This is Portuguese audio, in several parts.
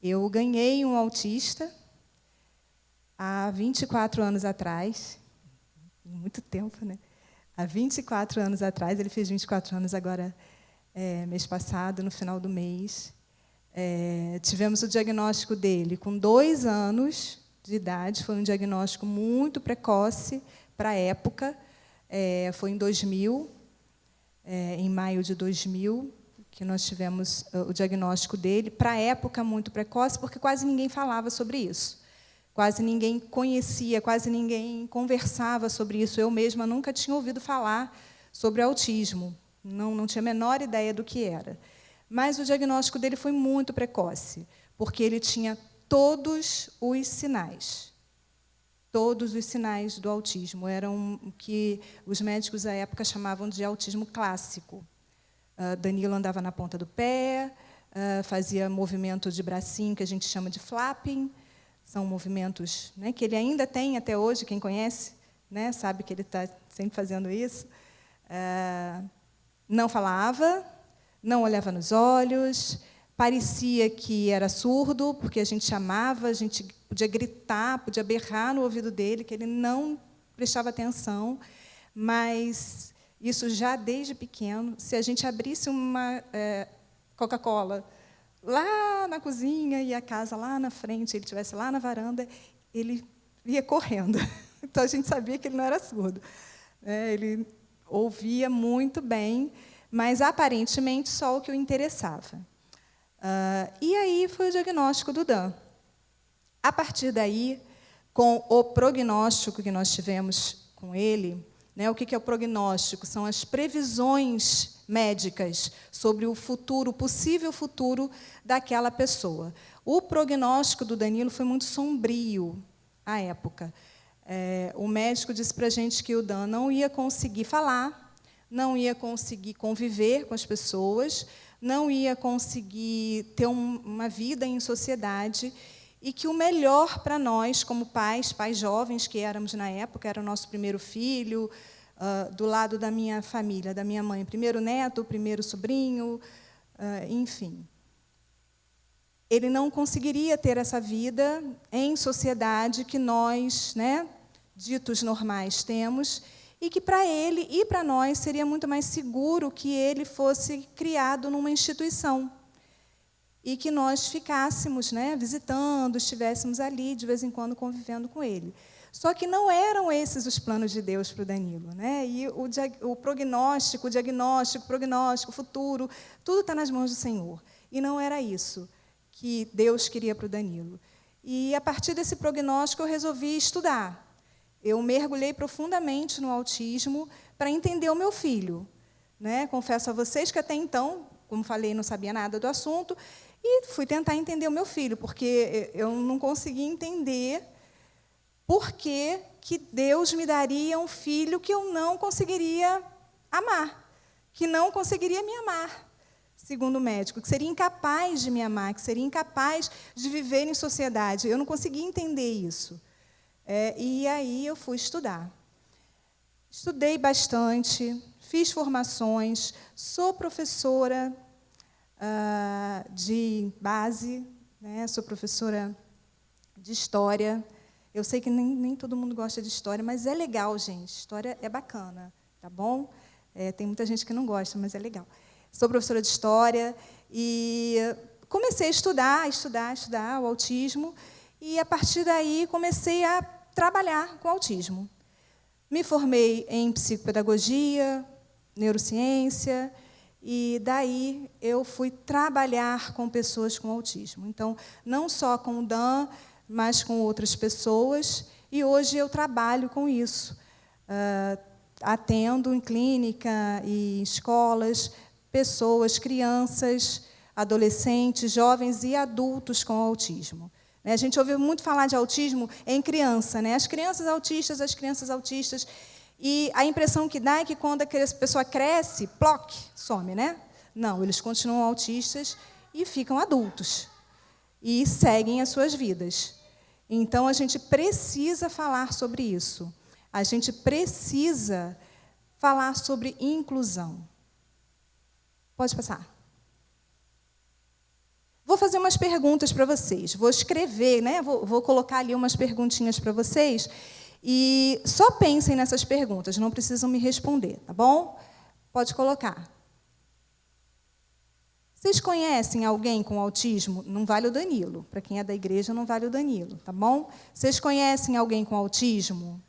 Eu ganhei um autista há 24 anos atrás, muito tempo, né? Há 24 anos atrás, ele fez 24 anos agora, mês passado, no final do mês. Tivemos o diagnóstico dele com 2 anos de idade, foi um diagnóstico muito precoce para a época, foi em 2000, em maio de 2000, que nós tivemos o diagnóstico dele, para a época muito precoce, porque quase ninguém falava sobre isso. Quase ninguém conhecia, quase ninguém conversava sobre isso. Eu mesma nunca tinha ouvido falar sobre autismo, não tinha a menor ideia do que era. Mas o diagnóstico dele foi muito precoce, porque ele tinha todos os sinais. Todos os sinais do autismo. Eram o que os médicos à época chamavam de autismo clássico. Danilo andava na ponta do pé, fazia movimento de bracinho, que a gente chama de flapping. São movimentos, né, que ele ainda tem até hoje, quem conhece, né, sabe que ele está sempre fazendo isso. Não falava, não olhava nos olhos, parecia que era surdo, porque a gente chamava, a gente podia gritar, podia berrar no ouvido dele, que ele não prestava atenção, mas isso já desde pequeno. Se a gente abrisse uma Coca-Cola lá na cozinha e a casa lá na frente, ele estivesse lá na varanda, ele ia correndo. Então, a gente sabia que ele não era surdo. Ele ouvia muito bem, mas, aparentemente, só o que o interessava. E aí foi o diagnóstico do Dan. A partir daí, com o prognóstico que nós tivemos com ele, né, o que é o prognóstico? São as previsões médicas sobre o futuro, o possível futuro daquela pessoa. O prognóstico do Danilo foi muito sombrio à época. O médico disse para a gente que o Dan não ia conseguir falar, não ia conseguir conviver com as pessoas, não ia conseguir ter uma vida em sociedade, e que o melhor para nós, como pais jovens que éramos na época, era o nosso primeiro filho, do lado da minha família, da minha mãe, primeiro neto, primeiro sobrinho, enfim. Ele não conseguiria ter essa vida em sociedade que nós, né, ditos normais, temos, e que para ele e para nós seria muito mais seguro que ele fosse criado numa instituição e que nós ficássemos, né, visitando, estivéssemos ali, de vez em quando, convivendo com ele. Só que não eram esses os planos de Deus para o Danilo, né? E o prognóstico, o diagnóstico, o futuro, tudo está nas mãos do Senhor. E não era isso que Deus queria para o Danilo. E, a partir desse prognóstico, eu resolvi estudar. Eu mergulhei profundamente no autismo para entender o meu filho, né? Confesso a vocês que, até então, como falei, não sabia nada do assunto, e fui tentar entender o meu filho, porque eu não conseguia entender por que Deus me daria um filho que eu não conseguiria amar, que não conseguiria me amar, segundo o médico, que seria incapaz de me amar, que seria incapaz de viver em sociedade. Eu não conseguia entender isso. E aí eu fui estudar. Estudei bastante, fiz formações, sou professora de base, né? Sou professora de história. Eu sei que nem todo mundo gosta de história, mas é legal, gente. História é bacana, tá bom? Tem muita gente que não gosta, mas é legal. Sou professora de história e comecei a estudar o autismo, e, a partir daí, comecei a trabalhar com autismo. Me formei em psicopedagogia, neurociência, e daí eu fui trabalhar com pessoas com autismo. Então, não só com o Dan, mas com outras pessoas, e hoje eu trabalho com isso. Atendo em clínica e escolas, pessoas, crianças, adolescentes, jovens e adultos com autismo. A gente ouve muito falar de autismo em criança, né? As crianças autistas, e a impressão que dá é que, quando a pessoa cresce, ploc, some, né? Não, eles continuam autistas e ficam adultos, e seguem as suas vidas. Então, a gente precisa falar sobre isso. A gente precisa falar sobre inclusão. Pode passar. Vou fazer umas perguntas para vocês. Vou escrever, né? Vou colocar ali umas perguntinhas para vocês. E só pensem nessas perguntas, não precisam me responder, tá bom? Pode colocar. Vocês conhecem alguém com autismo? Não vale o Danilo. Para quem é da igreja, não vale o Danilo, tá bom? Vocês conhecem alguém com autismo?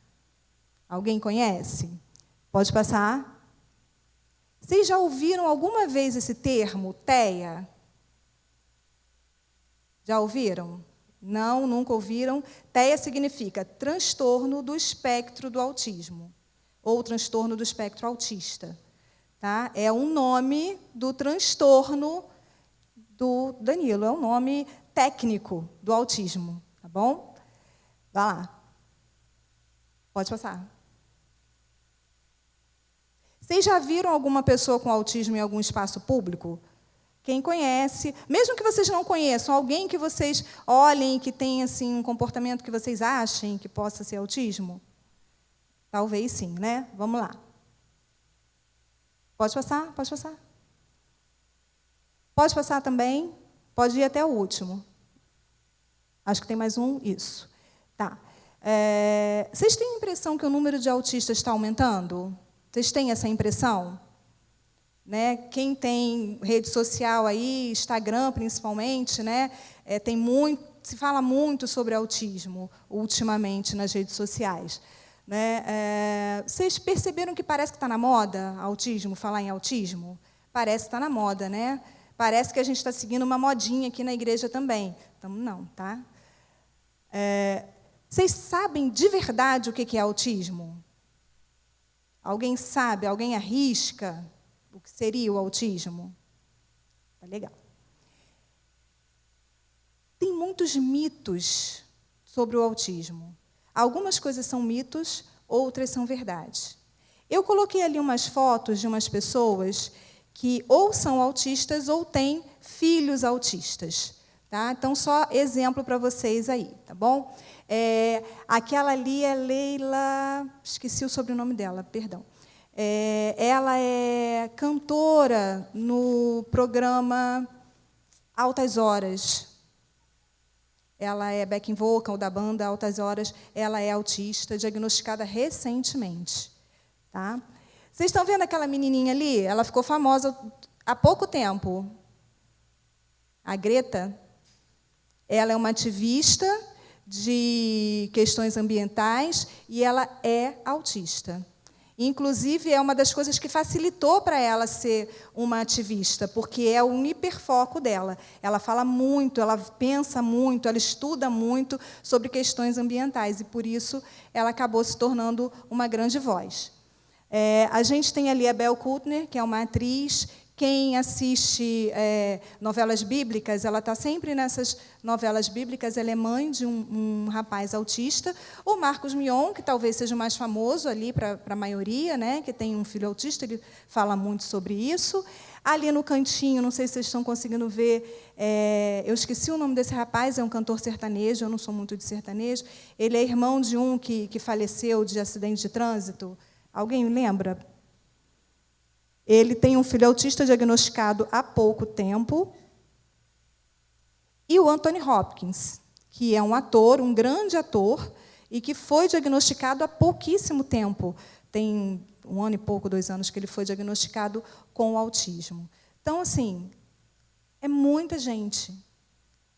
Alguém conhece? Pode passar. Vocês já ouviram alguma vez esse termo, TEA? Já ouviram? Não, nunca ouviram. TEA significa transtorno do espectro do autismo, ou transtorno do espectro autista. Tá? É um nome do transtorno do Danilo, é um nome técnico do autismo. Tá bom? Vai lá. Pode passar. Vocês já viram alguma pessoa com autismo em algum espaço público? Quem conhece, mesmo que vocês não conheçam, alguém que vocês olhem, que tem assim, um comportamento que vocês achem que possa ser autismo? Talvez sim, né? Vamos lá. Pode passar? Pode passar. Pode passar também? Pode ir até o último. Acho que tem mais um. Isso. Tá. Vocês têm a impressão que o número de autistas está aumentando? Vocês têm essa impressão? Né? Quem tem rede social aí, Instagram principalmente, né? Se fala muito sobre autismo ultimamente nas redes sociais. Né? Vocês perceberam que parece que está na moda autismo, falar em autismo? Parece que está na moda, né? Parece que a gente está seguindo uma modinha aqui na igreja também. Então, não, tá? Vocês sabem de verdade o que é autismo? Alguém sabe? Alguém arrisca o que seria o autismo? Tá legal. Tem muitos mitos sobre o autismo. Algumas coisas são mitos, outras são verdade. Eu coloquei ali umas fotos de umas pessoas que ou são autistas ou têm filhos autistas. Tá? Então, só exemplo para vocês aí, tá bom? Aquela ali é Leila... Esqueci o sobrenome dela, perdão. Ela é cantora no programa Altas Horas. Ela é backing vocal da banda Altas Horas. Ela é autista, diagnosticada recentemente. Tá? Vocês estão vendo aquela menininha ali? Ela ficou famosa há pouco tempo. A Greta. Ela é uma ativista de questões ambientais e ela é autista. Inclusive, é uma das coisas que facilitou para ela ser uma ativista, porque é um hiperfoco dela. Ela fala muito, ela pensa muito, ela estuda muito sobre questões ambientais, e, por isso, ela acabou se tornando uma grande voz. A gente tem ali a Belle Kuttner, que é uma atriz. Quem assiste novelas bíblicas, ela está sempre nessas novelas bíblicas, ela é mãe de um rapaz autista. O Marcos Mion, que talvez seja o mais famoso ali para a maioria, né, que tem um filho autista, ele fala muito sobre isso. Ali no cantinho, não sei se vocês estão conseguindo ver, eu esqueci o nome desse rapaz, é um cantor sertanejo, eu não sou muito de sertanejo. Ele é irmão de um que faleceu de acidente de trânsito. Alguém lembra? Ele tem um filho autista diagnosticado há pouco tempo. E o Anthony Hopkins, que é um ator, um grande ator, e que foi diagnosticado há pouquíssimo tempo. Tem 1 ano e pouco, 2 anos, que ele foi diagnosticado com autismo. Então, assim, é muita gente.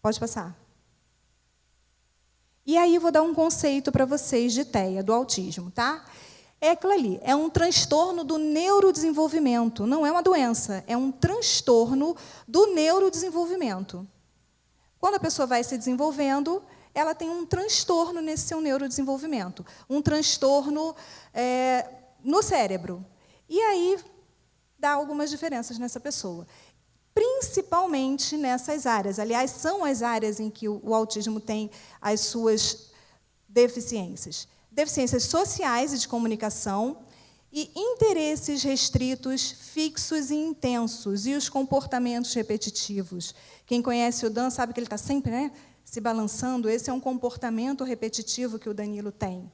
Pode passar. E aí, vou dar um conceito para vocês de TEA, do autismo, tá? É aquilo ali, é um transtorno do neurodesenvolvimento, não é uma doença, é um transtorno do neurodesenvolvimento. Quando a pessoa vai se desenvolvendo, ela tem um transtorno nesse seu neurodesenvolvimento, um transtorno no cérebro. E aí dá algumas diferenças nessa pessoa, principalmente nessas áreas. Aliás, são as áreas em que o autismo tem as suas deficiências. Deficiências sociais e de comunicação e interesses restritos, fixos e intensos, e os comportamentos repetitivos. Quem conhece o Dan sabe que ele está sempre, né, se balançando. Esse é um comportamento repetitivo que o Danilo tem,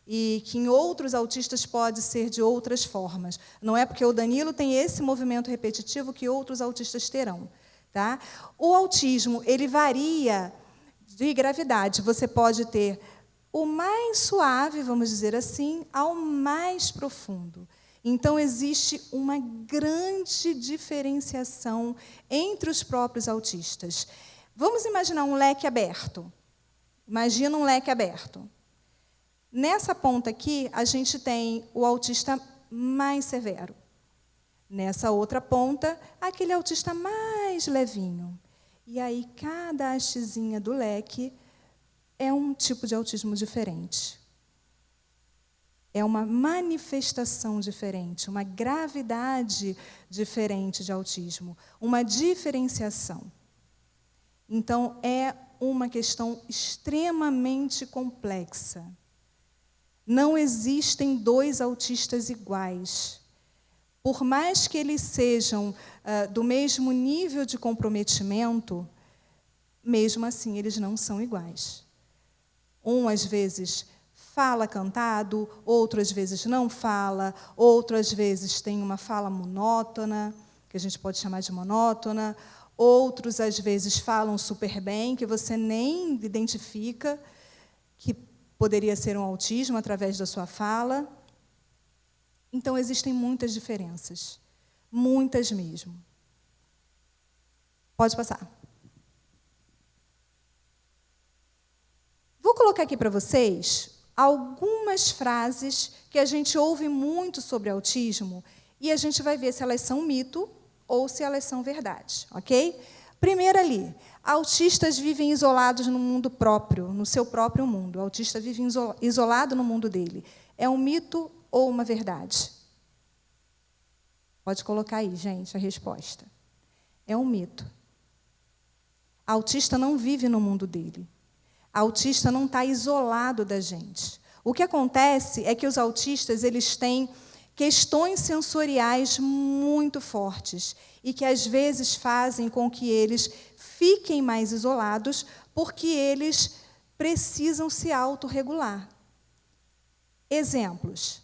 e que em outros autistas pode ser de outras formas. Não é porque o Danilo tem esse movimento repetitivo que outros autistas terão. Tá? O autismo, ele varia de gravidade. Você pode ter o mais suave, vamos dizer assim, ao mais profundo. Então, existe uma grande diferenciação entre os próprios autistas. Vamos imaginar um leque aberto. Imagina um leque aberto. Nessa ponta aqui, a gente tem o autista mais severo. Nessa outra ponta, aquele autista mais levinho. E aí, cada hastezinha do leque é um tipo de autismo diferente. É uma manifestação diferente, uma gravidade diferente de autismo, uma diferenciação. Então, é uma questão extremamente complexa. Não existem dois autistas iguais. Por mais que eles sejam do mesmo nível de comprometimento, mesmo assim, eles não são iguais. Um, às vezes, fala cantado, outro, às vezes, não fala, outro, às vezes, tem uma fala monótona, que a gente pode chamar de monótona, outros, às vezes, falam super bem, que você nem identifica que poderia ser um autismo através da sua fala. Então, existem muitas diferenças, muitas mesmo. Pode passar. Vou colocar aqui para vocês algumas frases que a gente ouve muito sobre autismo e a gente vai ver se elas são mito ou se elas são verdade, ok? Primeiro ali, autistas vivem isolados no mundo próprio, no seu próprio mundo. O autista vive isolado no mundo dele. É um mito ou uma verdade? Pode colocar aí, gente, a resposta. É um mito. Autista não vive no mundo dele. Autista não está isolado da gente. O que acontece é que os autistas eles têm questões sensoriais muito fortes e que, às vezes, fazem com que eles fiquem mais isolados porque eles precisam se autorregular. Exemplos.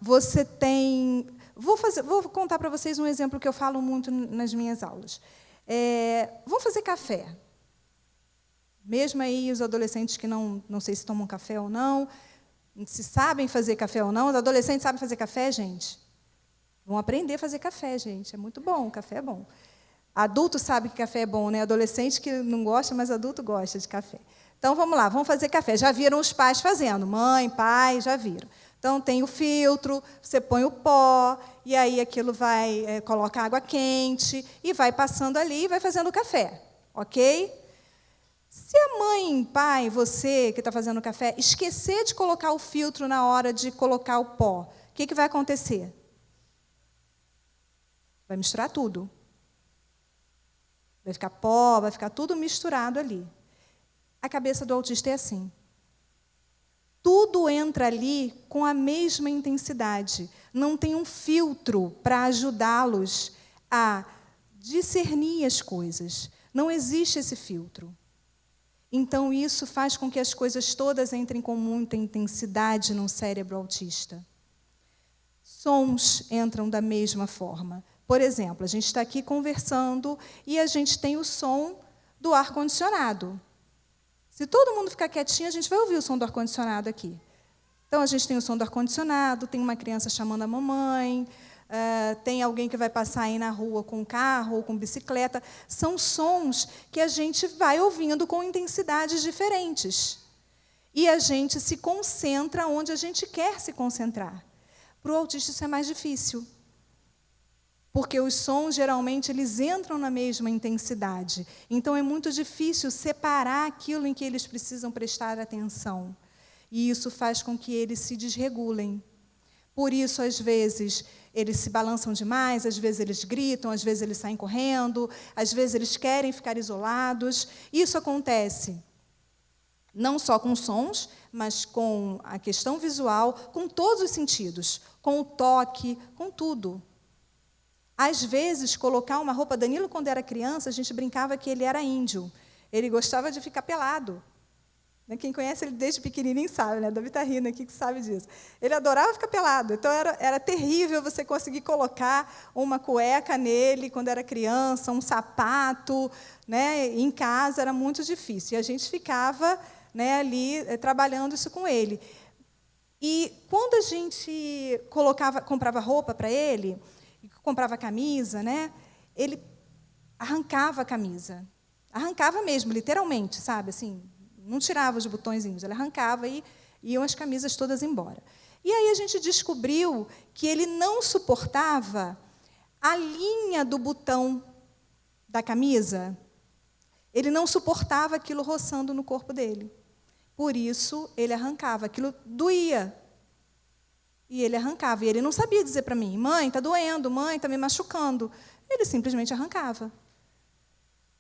Você tem... Vou contar para vocês um exemplo que eu falo muito nas minhas aulas. Vamos fazer café. Mesmo aí os adolescentes que não sei se tomam café ou não, se sabem fazer café ou não, os adolescentes sabem fazer café, gente? Vão aprender a fazer café, gente. É muito bom, café é bom. Adulto sabe que café é bom, né? Adolescente que não gosta, mas adulto gosta de café. Então, vamos lá, vamos fazer café. Já viram os pais fazendo, mãe, pai, já viram. Então, tem o filtro, você põe o pó, e aí aquilo vai, coloca água quente, e vai passando ali e vai fazendo o café, ok? Se a mãe, pai, você que está fazendo o café, esquecer de colocar o filtro na hora de colocar o pó, o que vai acontecer? Vai misturar tudo. Vai ficar pó, vai ficar tudo misturado ali. A cabeça do autista é assim. Tudo entra ali com a mesma intensidade. Não tem um filtro para ajudá-los a discernir as coisas. Não existe esse filtro. Então, isso faz com que as coisas todas entrem com muita intensidade no cérebro autista. Sons entram da mesma forma. Por exemplo, a gente está aqui conversando e a gente tem o som do ar-condicionado. Se todo mundo ficar quietinho, a gente vai ouvir o som do ar-condicionado aqui. Então, a gente tem o som do ar-condicionado, tem uma criança chamando a mamãe, tem alguém que vai passar aí na rua com carro ou com bicicleta. São sons que a gente vai ouvindo com intensidades diferentes. E a gente se concentra onde a gente quer se concentrar. Para o autista isso é mais difícil. Porque os sons, geralmente, eles entram na mesma intensidade. Então, é muito difícil separar aquilo em que eles precisam prestar atenção. E isso faz com que eles se desregulem. Por isso, às vezes, eles se balançam demais, às vezes eles gritam, às vezes eles saem correndo, às vezes eles querem ficar isolados. Isso acontece não só com sons, mas com a questão visual, com todos os sentidos, com o toque, com tudo. Às vezes, colocar uma roupa... Danilo, quando era criança, a gente brincava que ele era índio. Ele gostava de ficar pelado. Quem conhece ele desde pequenininho sabe, né? Davi está rindo aqui que sabe disso. Ele adorava ficar pelado, então era terrível você conseguir colocar uma cueca nele quando era criança, um sapato, né? Em casa era muito difícil. E a gente ficava, né, ali trabalhando isso com ele. E quando a gente comprava roupa para ele, comprava camisa, né? Ele arrancava a camisa. Arrancava mesmo, literalmente, sabe? Assim, não tirava os botõezinhos, ele arrancava e iam as camisas todas embora. E aí a gente descobriu que ele não suportava a linha do botão da camisa. Ele não suportava aquilo roçando no corpo dele. Por isso, ele arrancava. Aquilo doía. E ele arrancava. E ele não sabia dizer para mim, mãe, está doendo, mãe, está me machucando. Ele simplesmente arrancava.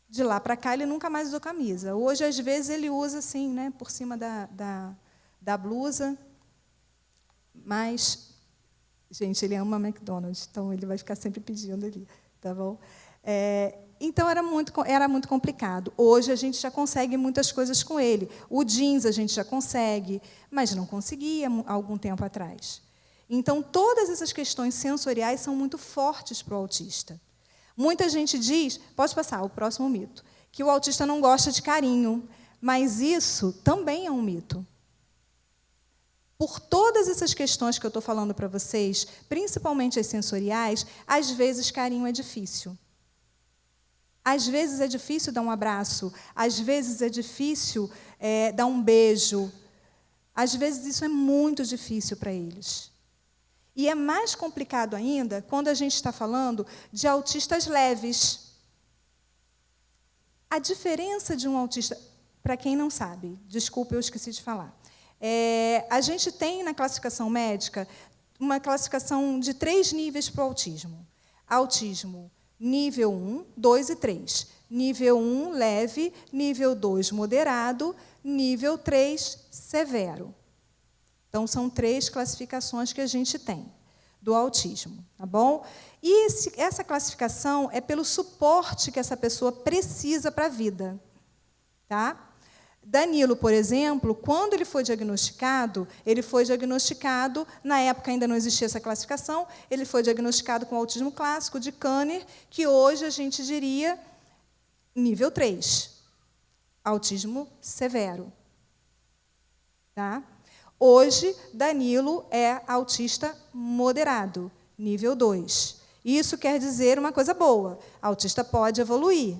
De lá para cá, ele nunca mais usou camisa. Hoje, às vezes, ele usa assim, né, por cima da blusa. Mas, gente, ele ama McDonald's, então ele vai ficar sempre pedindo ali, tá bom? Então, era muito complicado. Hoje, a gente já consegue muitas coisas com ele. O jeans a gente já consegue, mas não conseguia há algum tempo atrás. Então, todas essas questões sensoriais são muito fortes para o autista. Muita gente diz, pode passar, o próximo mito, que o autista não gosta de carinho, mas isso também é um mito. Por todas essas questões que eu estou falando para vocês, principalmente as sensoriais, às vezes carinho é difícil. Às vezes é difícil dar um abraço, às vezes é difícil dar um beijo. Às vezes isso é muito difícil para eles. E é mais complicado ainda quando a gente está falando de autistas leves. A diferença de um autista, para quem não sabe, desculpe, eu esqueci de falar. A gente tem na classificação médica uma classificação de 3 níveis para o autismo. Autismo nível 1, 2 e 3. Nível 1, leve, nível 2, moderado, nível 3, severo. Então, são 3 classificações que a gente tem do autismo, tá bom? E essa classificação é pelo suporte que essa pessoa precisa para a vida, tá? Danilo, por exemplo, quando ele foi diagnosticado, na época ainda não existia essa classificação, ele foi diagnosticado com autismo clássico de Kanner, que hoje a gente diria nível 3, autismo severo, tá? Hoje, Danilo é autista moderado, nível 2. Isso quer dizer uma coisa boa. O autista pode evoluir.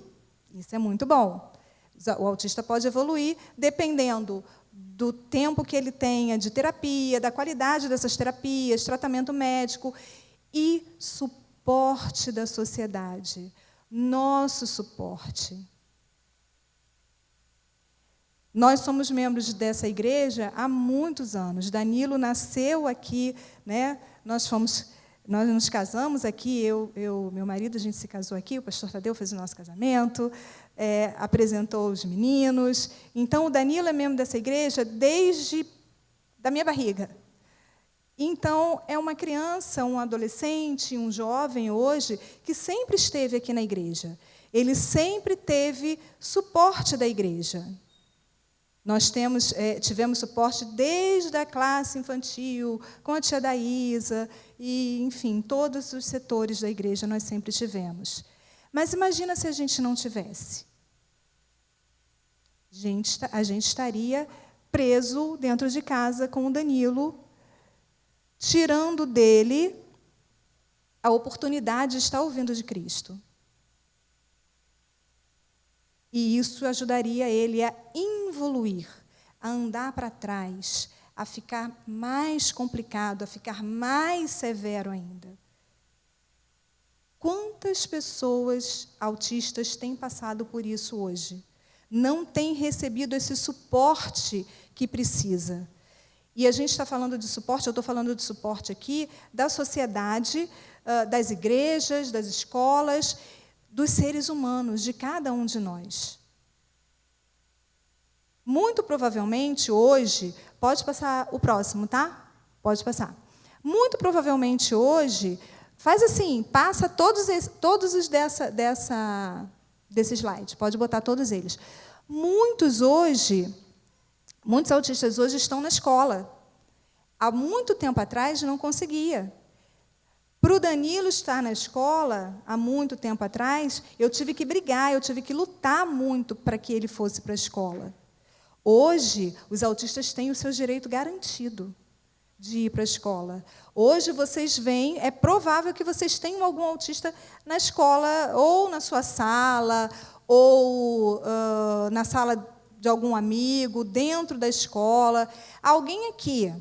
Isso é muito bom. O autista pode evoluir dependendo do tempo que ele tenha de terapia, da qualidade dessas terapias, tratamento médico e suporte da sociedade. Nosso suporte. Nós somos membros dessa igreja há muitos anos. Danilo nasceu aqui, né? Nós nos casamos aqui, meu marido, a gente se casou aqui, o pastor Tadeu fez o nosso casamento, apresentou os meninos. Então, o Danilo é membro dessa igreja desde da minha barriga. Então, é uma criança, um adolescente, um jovem hoje, que sempre esteve aqui na igreja. Ele sempre teve suporte da igreja. Nós tivemos suporte desde a classe infantil, com a tia Daísa, e, enfim, todos os setores da igreja nós sempre tivemos. Mas imagina se a gente não tivesse. A gente estaria preso dentro de casa com o Danilo, tirando dele a oportunidade de estar ouvindo de Cristo. E isso ajudaria ele a evoluir, a andar para trás, a ficar mais complicado, a ficar mais severo ainda. Quantas pessoas autistas têm passado por isso hoje? Não têm recebido esse suporte que precisa. E a gente está falando de suporte, eu estou falando de suporte aqui da sociedade, das igrejas, das escolas, dos seres humanos, de cada um de nós. Muito provavelmente, hoje, pode passar o próximo, tá? Pode passar. Muito provavelmente, hoje, faz assim, passa todos os desse slide, pode botar todos eles. Muitos, hoje, Muitos autistas hoje estão na escola. Há muito tempo atrás não conseguia. Para o Danilo estar na escola, há muito tempo atrás, eu tive que brigar, eu tive que lutar muito para que ele fosse para a escola. Hoje, os autistas têm o seu direito garantido de ir para a escola. Hoje, vocês veem, é provável que vocês tenham algum autista na escola, ou na sua sala, ou na sala de algum amigo, dentro da escola. Alguém aqui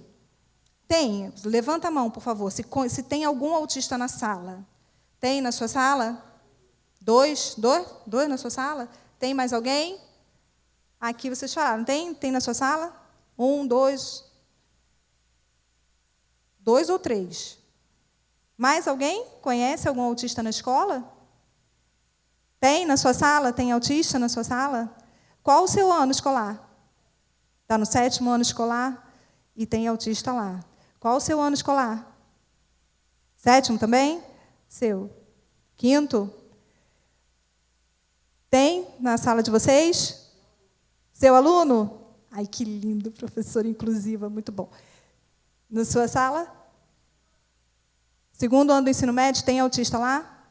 tem? Levanta a mão, por favor, se tem algum autista na sala. Tem na sua sala? Dois na sua sala? Tem mais alguém? Aqui vocês falaram, tem na sua sala? 1, 2. 2 ou 3. Mais alguém? Conhece algum autista na escola? Tem na sua sala? Tem autista na sua sala? Qual o seu ano escolar? Está no 7º ano escolar e tem autista lá. Qual o seu ano escolar? 7º também? Seu. 5º? Tem na sala de vocês? Seu aluno? Ai, que lindo, professora inclusiva, muito bom. Na sua sala? 2º ano do ensino médio, tem autista lá?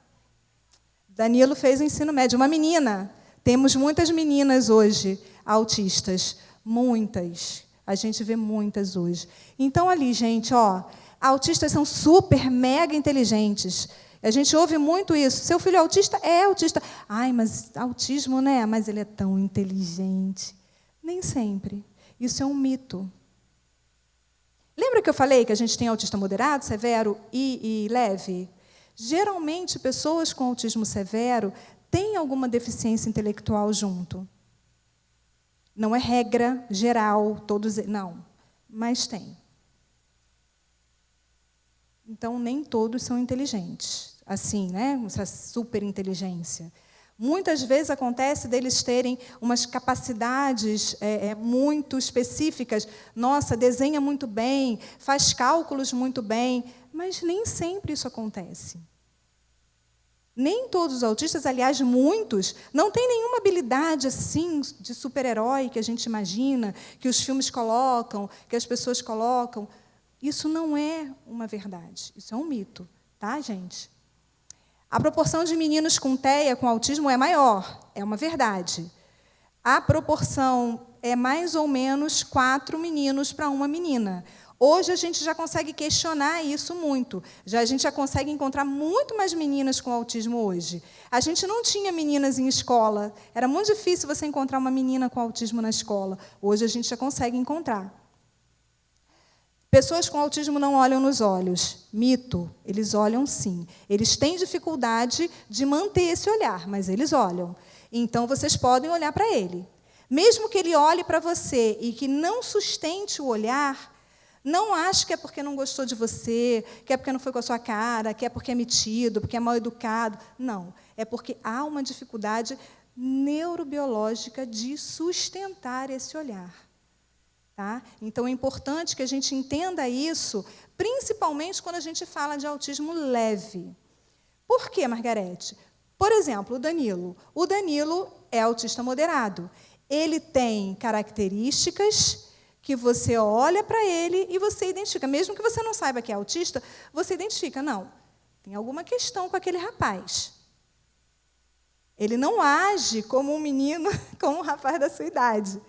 Danilo fez o ensino médio. Uma menina. Temos muitas meninas hoje autistas. Muitas. A gente vê muitas hoje. Então, ali, gente, autistas são super, mega inteligentes. A gente ouve muito isso. Seu filho é autista? É autista. Ai, mas autismo, né? Mas ele é tão inteligente. Nem sempre. Isso é um mito. Lembra que eu falei que a gente tem autista moderado, severo e leve? Geralmente, pessoas com autismo severo têm alguma deficiência intelectual junto. Não é regra geral, todos, não, mas tem. Então, nem todos são inteligentes, assim, né? Essa superinteligência. Muitas vezes acontece deles terem umas capacidades muito específicas. Nossa, desenha muito bem, faz cálculos muito bem, mas nem sempre isso acontece. Nem todos os autistas, aliás, muitos, não têm nenhuma habilidade assim de super-herói que a gente imagina, que os filmes colocam, que as pessoas colocam. Isso não é uma verdade, isso é um mito, tá, gente? A proporção de meninos com TEA, com autismo, é maior, é uma verdade. A proporção é mais ou menos 4 meninos para uma menina. Hoje a gente já consegue questionar isso muito. A gente já consegue encontrar muito mais meninas com autismo hoje. A gente não tinha meninas em escola. Era muito difícil você encontrar uma menina com autismo na escola. Hoje a gente já consegue encontrar. Pessoas com autismo não olham nos olhos. Mito. Eles olham sim. Eles têm dificuldade de manter esse olhar, mas eles olham. Então, vocês podem olhar para ele. Mesmo que ele olhe para você e que não sustente o olhar, não ache que é porque não gostou de você, que é porque não foi com a sua cara, que é porque é metido, porque é mal educado. Não. É porque há uma dificuldade neurobiológica de sustentar esse olhar. Tá? Então, é importante que a gente entenda isso, principalmente quando a gente fala de autismo leve. Por quê, Margarete? Por exemplo, o Danilo. O Danilo é autista moderado. Ele tem características que você olha para ele e você identifica. Mesmo que você não saiba que é autista, você identifica. Não, tem alguma questão com aquele rapaz. Ele não age como um menino, como um rapaz da sua idade.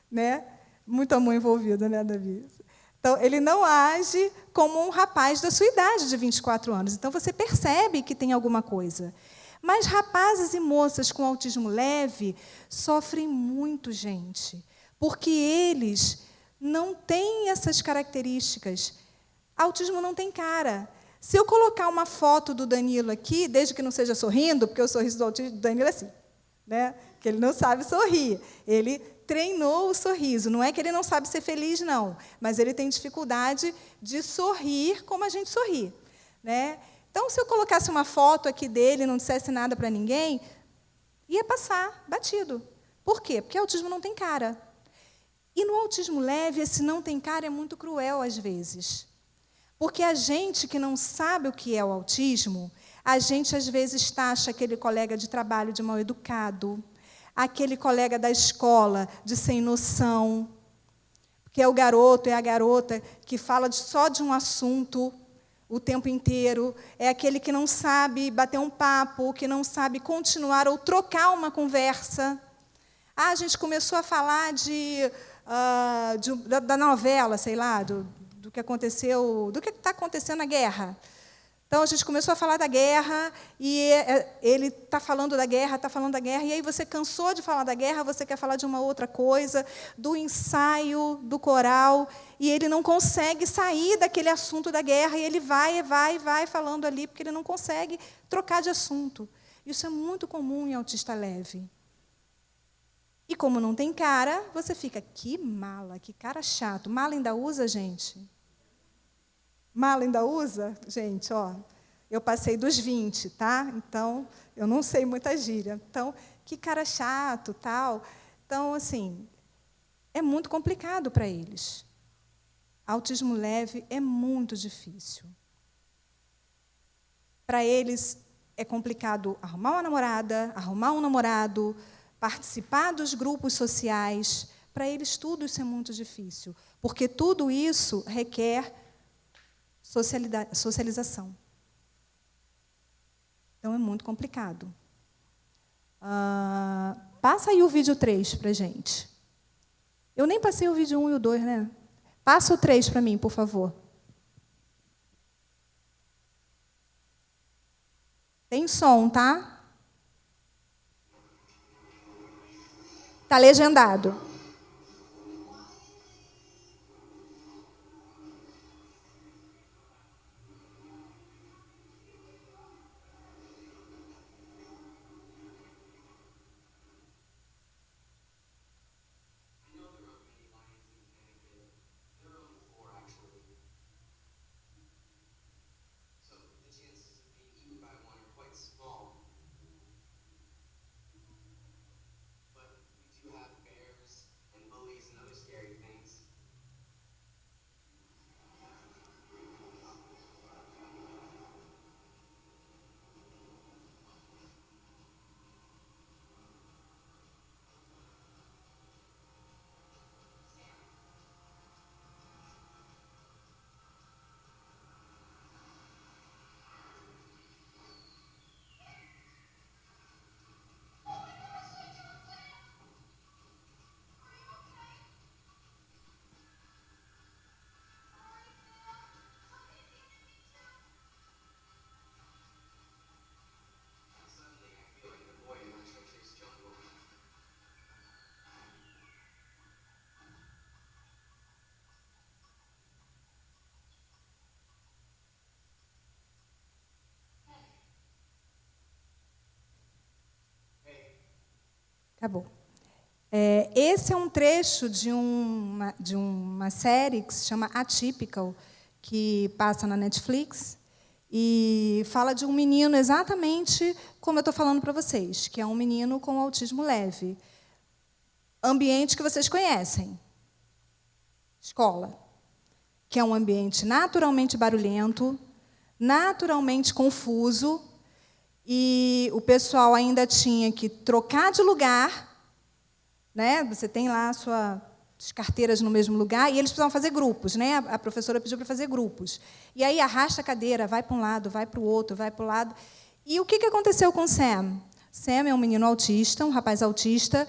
Né? Muito amor envolvido, né, Davi? Então, ele não age como um rapaz da sua idade, de 24 anos. Então, você percebe que tem alguma coisa. Mas rapazes e moças com autismo leve sofrem muito, gente, porque eles não têm essas características. Autismo não tem cara. Se eu colocar uma foto do Danilo aqui, desde que não seja sorrindo, porque o sorriso do autismo do Danilo é assim, né? Que ele não sabe sorrir. Ele treinou o sorriso. Não é que ele não sabe ser feliz, não, mas ele tem dificuldade de sorrir como a gente sorri, né? Então, se eu colocasse uma foto aqui dele e não dissesse nada para ninguém, ia passar batido. Por quê? Porque autismo não tem cara. E no autismo leve, esse não tem cara é muito cruel às vezes. Porque a gente que não sabe o que é o autismo, a gente às vezes taxa aquele colega de trabalho de mal educado, aquele colega da escola de sem noção. que é o garoto, é a garota que fala só de um assunto o tempo inteiro, é aquele que não sabe bater um papo, que não sabe continuar ou trocar uma conversa. A gente começou a falar da novela, sei lá, do que aconteceu, do que está acontecendo na guerra. Então, a gente começou a falar da guerra, e ele está falando da guerra, e aí você cansou de falar da guerra, você quer falar de uma outra coisa, do ensaio, do coral, e ele não consegue sair daquele assunto da guerra, e ele vai falando ali, porque ele não consegue trocar de assunto. Isso é muito comum em autista leve. E como não tem cara, você fica, que mala, que cara chato. Mala ainda usa, gente? Mala ainda usa? Gente, ó, eu passei dos 20, tá? Então, eu não sei muita gíria. Então, que cara chato, tal. Então, assim, é muito complicado para eles. Autismo leve é muito difícil. Para eles, é complicado arrumar uma namorada, arrumar um namorado, participar dos grupos sociais. Para eles, tudo isso é muito difícil, porque tudo isso requer socialização. Então, é muito complicado. Passa aí o vídeo 3 para a gente. Eu nem passei o vídeo 1 e o 2, né? Passa o 3 para mim, por favor. Tem som, tá? Está legendado. Acabou. Esse é um trecho de uma série que se chama Atypical, que passa na Netflix, e fala de um menino exatamente como eu estou falando para vocês, que é um menino com autismo leve. Ambiente que vocês conhecem. Escola. Que é um ambiente naturalmente barulhento, naturalmente confuso, e o pessoal ainda tinha que trocar de lugar, né? Você tem lá as carteiras no mesmo lugar, e eles precisavam fazer grupos, né? A professora pediu para fazer grupos. E aí arrasta a cadeira, vai para um lado, vai para o outro, vai para o lado. E o que aconteceu com o Sam? Sam é um menino autista, um rapaz autista,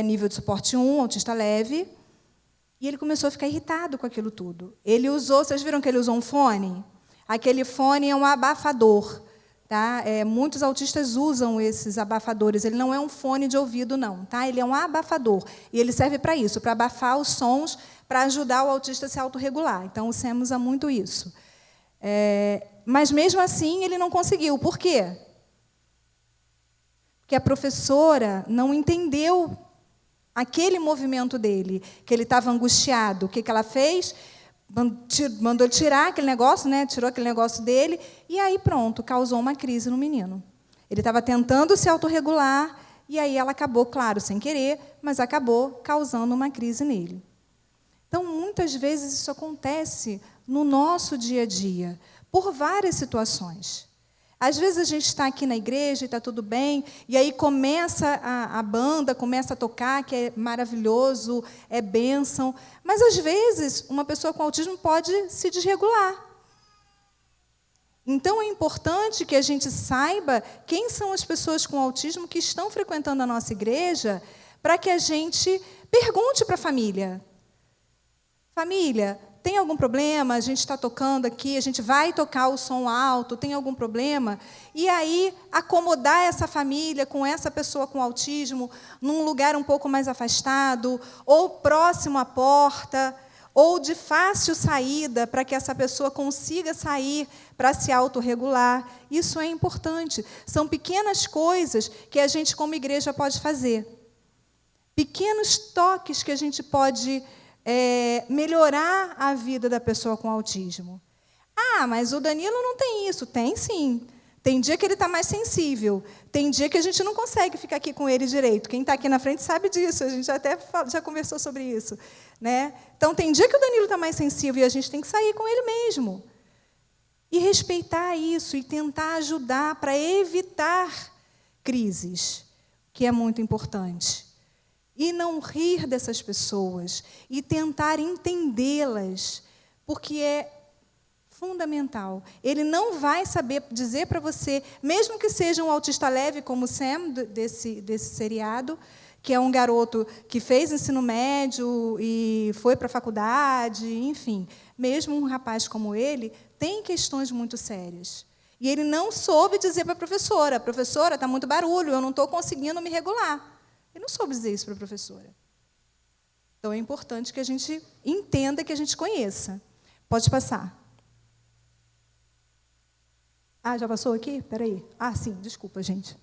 nível de suporte 1, autista leve, e ele começou a ficar irritado com aquilo tudo. Ele usou, vocês viram que ele usou um fone? Aquele fone é um abafador. Tá? Muitos autistas usam esses abafadores. Ele não é um fone de ouvido, não. Tá? Ele é um abafador. E ele serve para isso, para abafar os sons, para ajudar o autista a se autorregular. Então, o Sam usa muito isso. Mas, mesmo assim, ele não conseguiu. Por quê? Porque a professora não entendeu aquele movimento dele, que ele estava angustiado. O que ela fez? Mandou tirar aquele negócio, né? Tirou aquele negócio dele, e aí pronto, causou uma crise no menino. Ele estava tentando se autorregular, e aí ela acabou, claro, sem querer, mas acabou causando uma crise nele. Então, muitas vezes isso acontece no nosso dia a dia, por várias situações. Às vezes a gente está aqui na igreja e está tudo bem, e aí começa a banda, começa a tocar, que é maravilhoso, é bênção, mas às vezes uma pessoa com autismo pode se desregular. Então é importante que a gente saiba quem são as pessoas com autismo que estão frequentando a nossa igreja, para que a gente pergunte para a família. Família, tem algum problema? A gente está tocando aqui, a gente vai tocar o som alto, tem algum problema? E aí, acomodar essa família com essa pessoa com autismo num lugar um pouco mais afastado, ou próximo à porta, ou de fácil saída, para que essa pessoa consiga sair para se autorregular. Isso é importante. São pequenas coisas que a gente, como igreja, pode fazer. Pequenos toques que a gente pode melhorar a vida da pessoa com autismo. Ah, mas o Danilo não tem isso. Tem, sim. Tem dia que ele está mais sensível. Tem dia que a gente não consegue ficar aqui com ele direito. Quem está aqui na frente sabe disso. A gente até já conversou sobre isso. Né? Então, tem dia que o Danilo está mais sensível e a gente tem que sair com ele mesmo. E respeitar isso e tentar ajudar para evitar crises, que é muito importante. E não rir dessas pessoas, e tentar entendê-las, porque é fundamental. Ele não vai saber dizer para você, mesmo que seja um autista leve, como o Sam, desse seriado, que é um garoto que fez ensino médio e foi para a faculdade, enfim, mesmo um rapaz como ele, tem questões muito sérias. E ele não soube dizer para a professora, está muito barulho, eu não estou conseguindo me regular. Ele não soube dizer isso para a professora. Então, é importante que a gente entenda, que a gente conheça. Pode passar. Ah, já passou aqui? Espera aí. Ah, sim, desculpa, gente.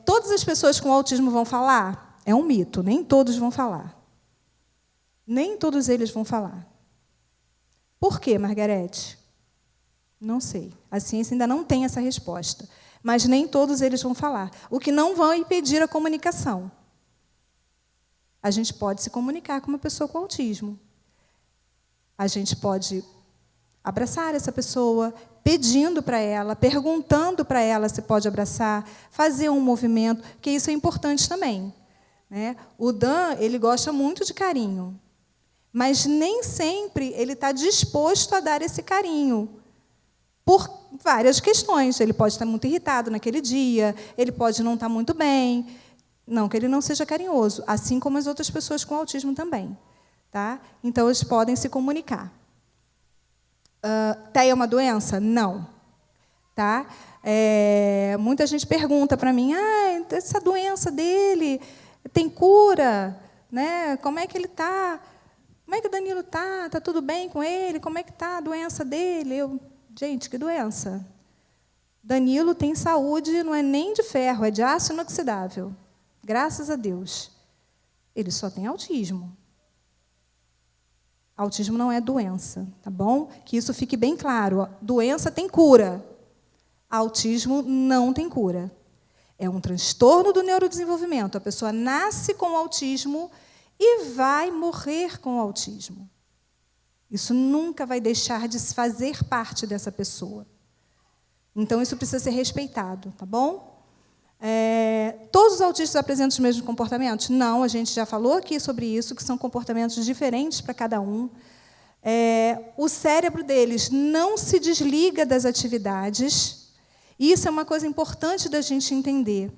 Todas as pessoas com autismo vão falar? É um mito, nem todos vão falar. Nem todos eles vão falar. Por quê, Margarete? Não sei. A ciência ainda não tem essa resposta. Mas nem todos eles vão falar. O que não vai impedir a comunicação. A gente pode se comunicar com uma pessoa com autismo. A gente pode abraçar essa pessoa, pedindo para ela, perguntando para ela se pode abraçar, fazer um movimento, porque isso é importante também. Né? O Dan, ele gosta muito de carinho, mas nem sempre ele está disposto a dar esse carinho, por várias questões. Ele pode estar muito irritado naquele dia, ele pode não estar muito bem, não que ele não seja carinhoso, assim como as outras pessoas com autismo também. Tá? Então, eles podem se comunicar. TEA é uma doença? Não. Tá? Muita gente pergunta para mim, essa doença dele tem cura? Né? Como é que ele está? Como é que o Danilo está? Está tudo bem com ele? Como é que está a doença dele? Gente, que doença? Danilo tem saúde, não é nem de ferro, é de aço inoxidável. Graças a Deus. Ele só tem autismo. Autismo não é doença, tá bom? Que isso fique bem claro. Doença tem cura. Autismo não tem cura. É um transtorno do neurodesenvolvimento. A pessoa nasce com autismo e vai morrer com autismo. Isso nunca vai deixar de fazer parte dessa pessoa. Então, isso precisa ser respeitado, tá bom? Todos os autistas apresentam os mesmos comportamentos? Não, a gente já falou aqui sobre isso, que são comportamentos diferentes para cada um. O cérebro deles não se desliga das atividades. E isso é uma coisa importante da gente entender.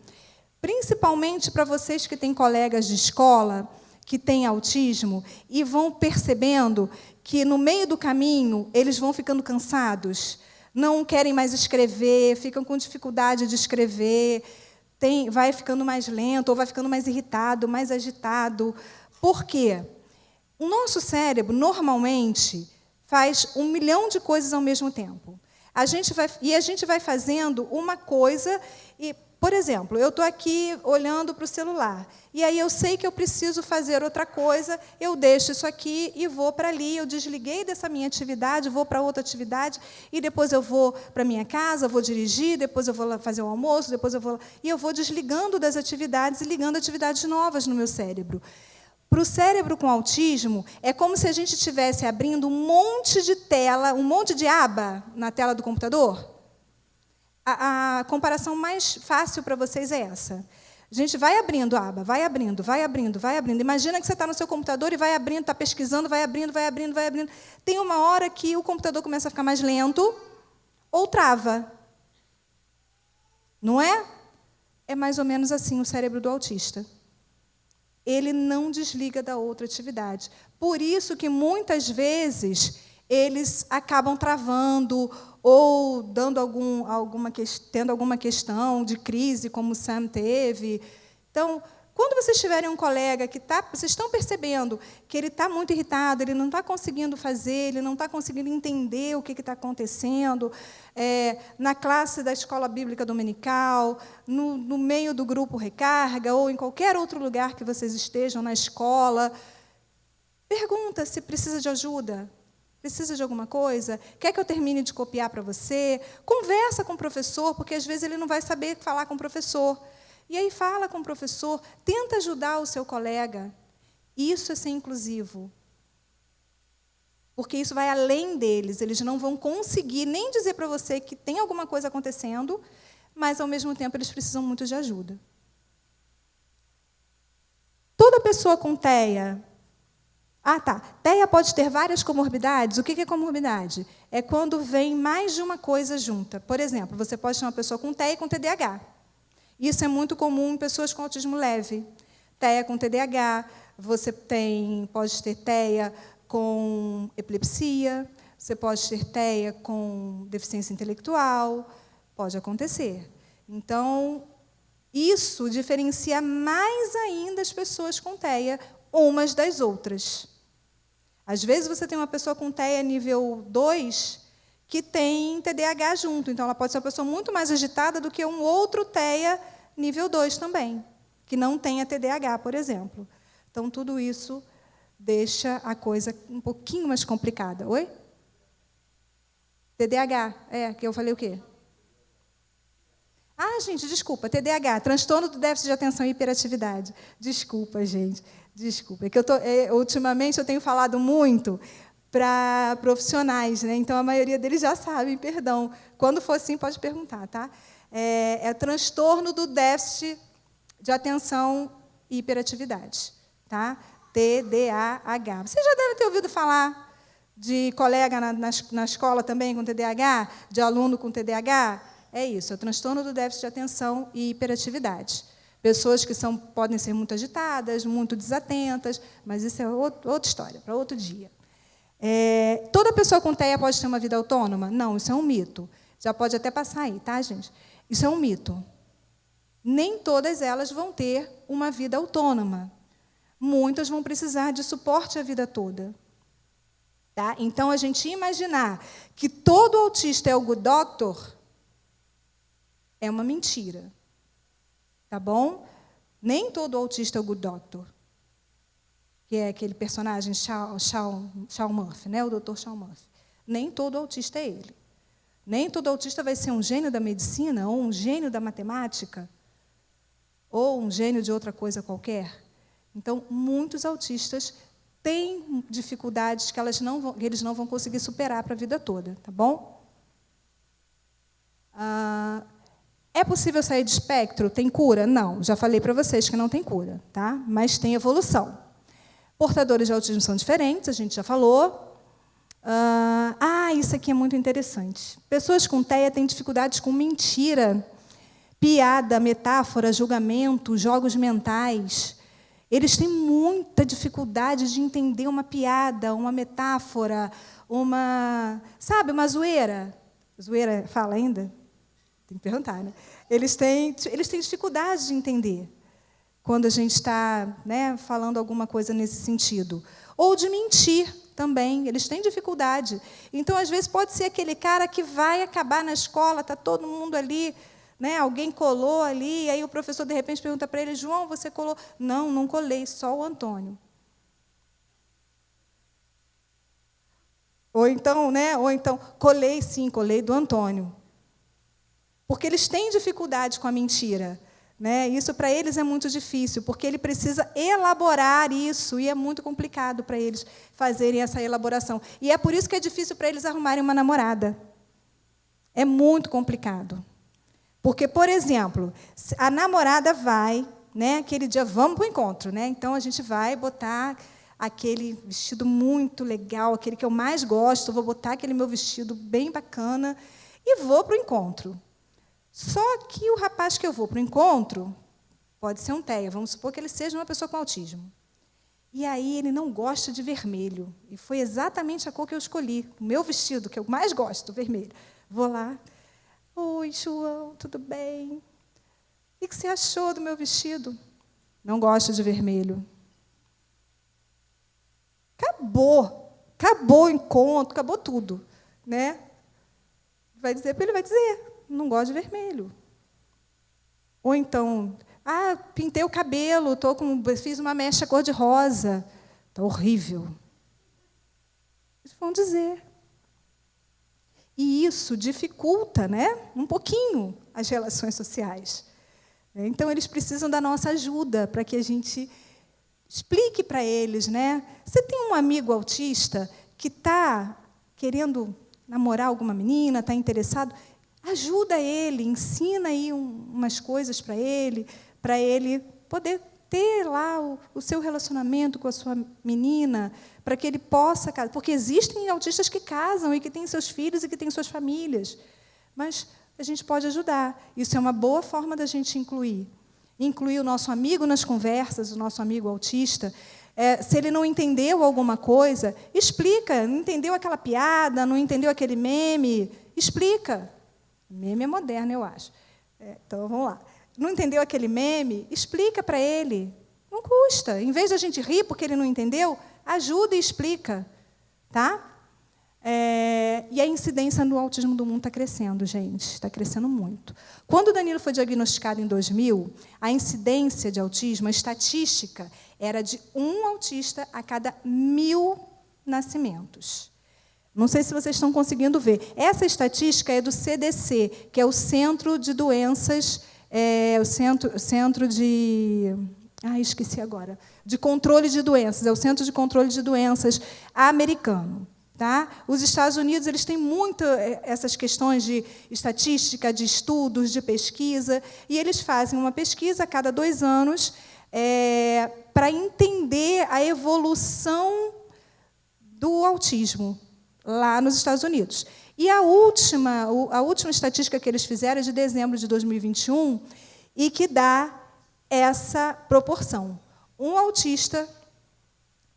Principalmente para vocês que têm colegas de escola que têm autismo e vão percebendo que, no meio do caminho, eles vão ficando cansados, não querem mais escrever, ficam com dificuldade de escrever, vai ficando mais lento, ou vai ficando mais irritado, mais agitado. Por quê? O nosso cérebro, normalmente, faz 1 milhão de coisas ao mesmo tempo. A gente vai fazendo uma coisa e, por exemplo, eu estou aqui olhando para o celular, e aí eu sei que eu preciso fazer outra coisa, eu deixo isso aqui e vou para ali, eu desliguei dessa minha atividade, vou para outra atividade, e depois eu vou para a minha casa, vou dirigir, depois eu vou lá fazer o almoço, e eu vou desligando das atividades e ligando atividades novas no meu cérebro. Para o cérebro com autismo, é como se a gente estivesse abrindo um monte de tela, um monte de aba na tela do computador. A comparação mais fácil para vocês é essa. A gente vai abrindo a aba, vai abrindo, vai abrindo, vai abrindo. Imagina que você está no seu computador e vai abrindo, está pesquisando, vai abrindo, vai abrindo, vai abrindo. Tem uma hora que o computador começa a ficar mais lento ou trava. Não é? É mais ou menos assim o cérebro do autista. Ele não desliga da outra atividade. Por isso que, muitas vezes, eles acabam travando ou tendo alguma questão de crise, como o Sam teve. Então, quando vocês tiverem um colega que vocês estão percebendo que ele está muito irritado, ele não está conseguindo fazer, ele não está conseguindo entender o que está acontecendo, na classe da escola bíblica dominical, no meio do grupo Recarga, ou em qualquer outro lugar que vocês estejam, na escola, pergunta se precisa de ajuda. Precisa de alguma coisa? Quer que eu termine de copiar para você? Conversa com o professor, porque às vezes ele não vai saber falar com o professor. E aí fala com o professor, tenta ajudar o seu colega. Isso é ser inclusivo. Porque isso vai além deles. Eles não vão conseguir nem dizer para você que tem alguma coisa acontecendo, mas, ao mesmo tempo, eles precisam muito de ajuda. Toda pessoa com TEA... TEA pode ter várias comorbidades. O que é comorbidade? É quando vem mais de uma coisa junta. Por exemplo, você pode ter uma pessoa com TEA e com TDAH. Isso é muito comum em pessoas com autismo leve. TEA com TDAH, você pode ter TEA com epilepsia, você pode ter TEA com deficiência intelectual, pode acontecer. Então, isso diferencia mais ainda as pessoas com TEA umas das outras. Às vezes, você tem uma pessoa com TEA nível 2 que tem TDAH junto. Então, ela pode ser uma pessoa muito mais agitada do que um outro TEA nível 2 também, que não tenha TDAH, por exemplo. Então, tudo isso deixa a coisa um pouquinho mais complicada. Oi? TDAH. Que eu falei o quê? Gente, desculpa. TDAH, transtorno do déficit de atenção e hiperatividade. Desculpa, gente. Desculpa. É que ultimamente eu tenho falado muito para profissionais, né? Então a maioria deles já sabem, perdão. Quando for assim, pode perguntar, tá? É transtorno do déficit de atenção e hiperatividade, tá? TDAH. Você já deve ter ouvido falar de colega na escola também com TDAH, de aluno com TDAH? É isso, é o transtorno do déficit de atenção e hiperatividade. Pessoas que podem ser muito agitadas, muito desatentas, mas isso é outra história, para outro dia. Toda pessoa com TEA pode ter uma vida autônoma? Não, isso é um mito. Já pode até passar aí, tá, gente? Isso é um mito. Nem todas elas vão ter uma vida autônoma. Muitas vão precisar de suporte a vida toda. Tá? Então, a gente imaginar que todo autista é o good doctor é uma mentira. Tá bom? Nem todo autista é o good doctor, que é aquele personagem Sean Murphy, né? O Dr. Sean Murphy. Nem todo autista é ele. Nem todo autista vai ser um gênio da medicina, ou um gênio da matemática, ou um gênio de outra coisa qualquer. Então, muitos autistas têm dificuldades que eles não vão conseguir superar para a vida toda, tá bom? É possível sair de espectro? Tem cura? Não. Já falei para vocês que não tem cura, tá? Mas tem evolução. Portadores de autismo são diferentes, a gente já falou. Isso aqui é muito interessante. Pessoas com TEA têm dificuldades com mentira, piada, metáfora, julgamento, jogos mentais. Eles têm muita dificuldade de entender uma piada, uma metáfora, uma zoeira. Zoeira fala ainda? Tem que perguntar, né? Eles têm dificuldade de entender quando a gente está, né, falando alguma coisa nesse sentido. Ou de mentir também, eles têm dificuldade. Então, às vezes, pode ser aquele cara que vai acabar na escola, está todo mundo ali, né, alguém colou ali, e aí o professor, de repente, pergunta para ele, João, você colou? Não, não colei, só o Antônio. Ou então, colei sim, colei do Antônio. Porque eles têm dificuldade com a mentira. Né? Isso, para eles, é muito difícil, porque ele precisa elaborar isso, e é muito complicado para eles fazerem essa elaboração. E é por isso que é difícil para eles arrumarem uma namorada. É muito complicado. Porque, por exemplo, a namorada vai, né, aquele dia, vamos para o encontro, né? Então, a gente vai botar aquele vestido muito legal, aquele que eu mais gosto, vou botar aquele meu vestido bem bacana e vou para o encontro. Só que o rapaz que eu vou para o encontro pode ser um TEA, vamos supor que ele seja uma pessoa com autismo. E aí ele não gosta de vermelho. E foi exatamente a cor que eu escolhi. O meu vestido, que eu mais gosto, vermelho. Vou lá. Oi, João, tudo bem? O que você achou do meu vestido? Não gosto de vermelho. Acabou. Acabou o encontro, acabou tudo. Né? Ele vai dizer, não gosto de vermelho. Ou então, pintei o cabelo, fiz uma mecha cor-de-rosa. Está horrível. Eles vão dizer. E isso dificulta, né, um pouquinho as relações sociais. Então, eles precisam da nossa ajuda para que a gente explique para eles. Né? Você tem um amigo autista que está querendo namorar alguma menina, está interessado? Ajuda ele, ensina aí umas coisas para ele poder ter lá o seu relacionamento com a sua menina, para que ele possa casar. Porque existem autistas que casam e que têm seus filhos e que têm suas famílias. Mas a gente pode ajudar. Isso é uma boa forma da gente incluir. Incluir o nosso amigo nas conversas, o nosso amigo autista. Se ele não entendeu alguma coisa, explica. Não entendeu aquela piada, não entendeu aquele meme, explica. Meme é moderno, eu acho. Então, vamos lá. Não entendeu aquele meme? Explica para ele. Não custa. Em vez de a gente rir porque ele não entendeu, ajuda e explica. Tá? E a incidência no autismo do mundo está crescendo, gente. Está crescendo muito. Quando o Danilo foi diagnosticado em 2000, a incidência de autismo, a estatística, era de 1 autista a cada 1000 nascimentos. Não sei se vocês estão conseguindo ver. Essa estatística é do CDC, que é o Centro de Doenças, o Centro de... esqueci agora. De Controle de Doenças, é o Centro de Controle de Doenças americano. Tá? Os Estados Unidos eles têm muito essas questões de estatística, de estudos, de pesquisa, e eles fazem uma pesquisa a cada 2 anos para entender a evolução do autismo lá nos Estados Unidos. E a última estatística que eles fizeram é de dezembro de 2021 e que dá essa proporção. 1 autista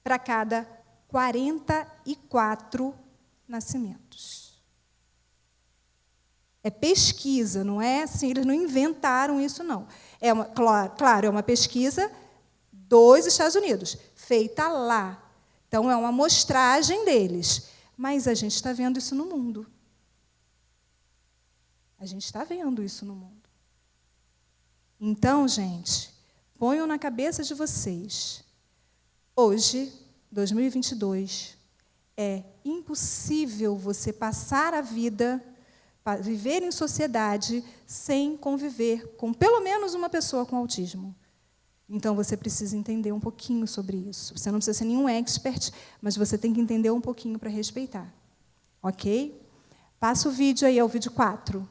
para cada 44 nascimentos. É pesquisa, não é assim, eles não inventaram isso, não. Claro, é uma pesquisa dos Estados Unidos, feita lá. Então, é uma amostragem deles. Mas a gente está vendo isso no mundo. A gente está vendo isso no mundo. Então, gente, ponham na cabeça de vocês. Hoje, 2022, é impossível você passar a vida, viver em sociedade, sem conviver com pelo menos uma pessoa com autismo. Então, você precisa entender um pouquinho sobre isso. Você não precisa ser nenhum expert, mas você tem que entender um pouquinho para respeitar. Ok? Passa o vídeo aí, é o vídeo 4.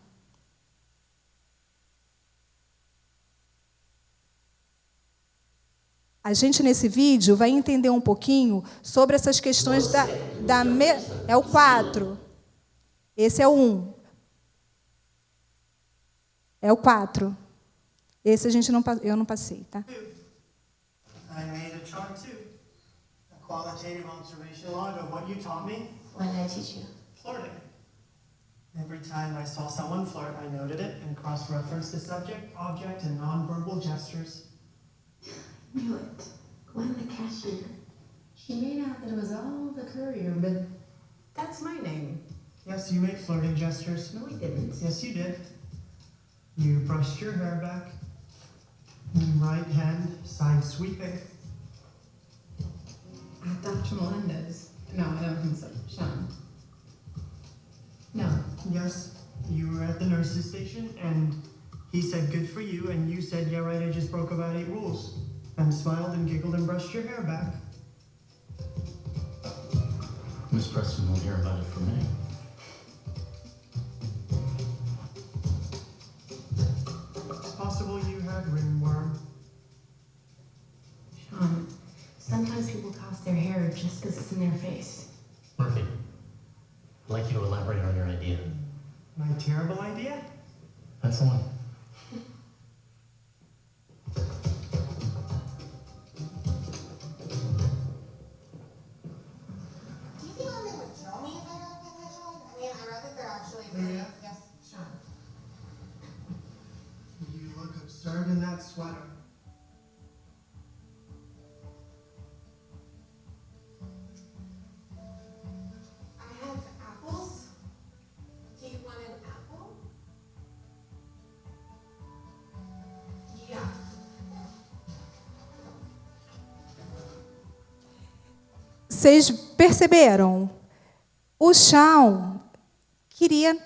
A gente, nesse vídeo, vai entender um pouquinho sobre essas questões É o 4. Esse é o 1. É o 4. Esse eu não passei, tá? I made a chart too. A qualitative observation log of what you taught me. What did I teach you? Flirting. Every time I saw someone flirt, I noted it and cross-referenced the subject, object, and nonverbal gestures. Knew it. Gwen the cashier. She made out that it was all the courier, but that's my name. Yes, you made flirting gestures. No, I didn't. Yes, you did. You brushed your hair back. Right hand, side sweeping. Dr. Melendez. No, I don't think so. Sean. No. Yes, you were at the nurse's station, and he said, good for you, and you said, yeah, right, I just broke about 8 rules. And smiled and giggled and brushed your hair back. Miss Preston won't hear about it from me. had ringworm. Sean, sometimes people toss their hair just because it's in their face. Murphy, I'd like you to elaborate on your idea. My terrible idea? That's the one. Do you think Mom would kill me if I got a hedgehog? I mean, I read that they're actually very, Yeah. yes, Sean. You look absurd in that sweater. I have apples. Do you want an apple? Yeah. Vocês perceberam? O Shawn queria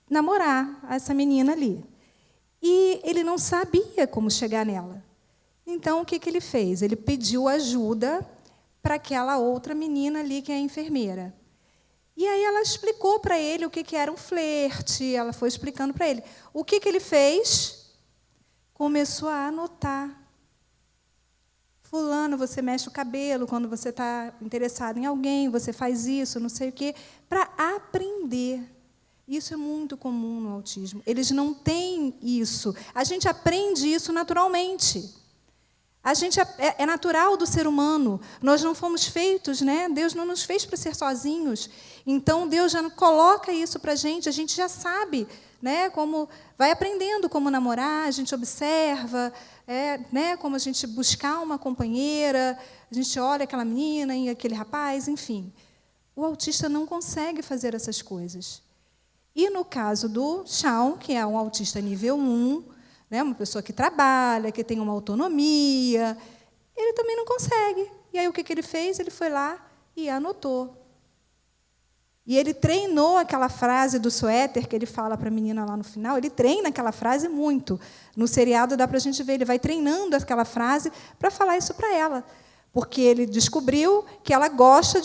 namorar essa menina ali. E ele não sabia como chegar nela. Então, o que ele fez? Ele pediu ajuda para aquela outra menina ali, que é a enfermeira. E aí ela explicou para ele o que era um flerte, ela foi explicando para ele. O que ele fez? Começou a anotar. Fulano, você mexe o cabelo quando você está interessado em alguém, você faz isso, não sei o quê, para aprender. Isso é muito comum no autismo. Eles não têm isso. A gente aprende isso naturalmente. É natural do ser humano. Nós não fomos feitos, né? Deus não nos fez para ser sozinhos. Então, Deus já coloca isso para a gente já sabe, né? Como vai aprendendo como namorar, a gente observa, né? Como a gente buscar uma companheira, a gente olha aquela menina e aquele rapaz, enfim. O autista não consegue fazer essas coisas. E no caso do Shawn, que é um autista nível 1, né, uma pessoa que trabalha, que tem uma autonomia, ele também não consegue. E aí o que ele fez? Ele foi lá e anotou. E ele treinou aquela frase do suéter que ele fala para a menina lá no final, ele treina aquela frase muito. No seriado dá para a gente ver, ele vai treinando aquela frase para falar isso para ela. Porque ele descobriu que ela gosta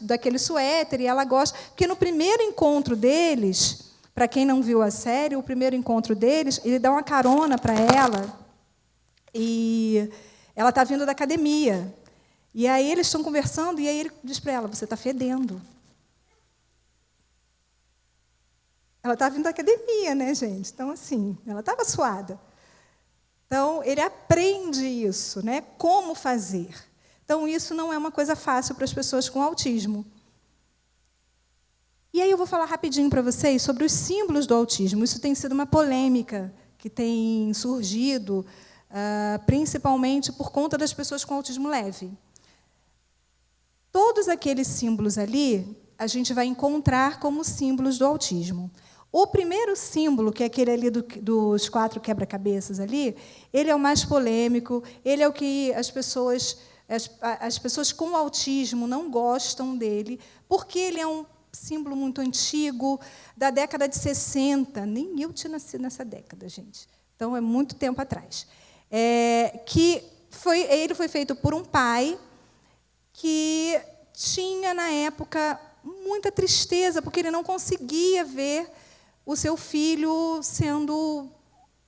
daquele suéter, e ela gosta... Porque no primeiro encontro deles, para quem não viu a série, o primeiro encontro deles, ele dá uma carona para ela, e ela está vindo da academia. E aí eles estão conversando, e aí ele diz para ela, você está fedendo. Ela estava vindo da academia, né, gente? Então, assim, ela estava suada. Então, ele aprende isso, né? Como fazer. Então, isso não é uma coisa fácil para as pessoas com autismo. E aí eu vou falar rapidinho para vocês sobre os símbolos do autismo. Isso tem sido uma polêmica que tem surgido, principalmente por conta das pessoas com autismo leve. Todos aqueles símbolos ali, a gente vai encontrar como símbolos do autismo. O primeiro símbolo, que é aquele ali dos 4 quebra-cabeças ali, ele é o mais polêmico, ele é o que as pessoas com autismo não gostam dele, porque ele é um símbolo muito antigo, da década de 60. Nem eu tinha nascido nessa década, gente. Então, é muito tempo atrás. Ele foi feito por um pai que tinha, na época, muita tristeza, porque ele não conseguia ver o seu filho sendo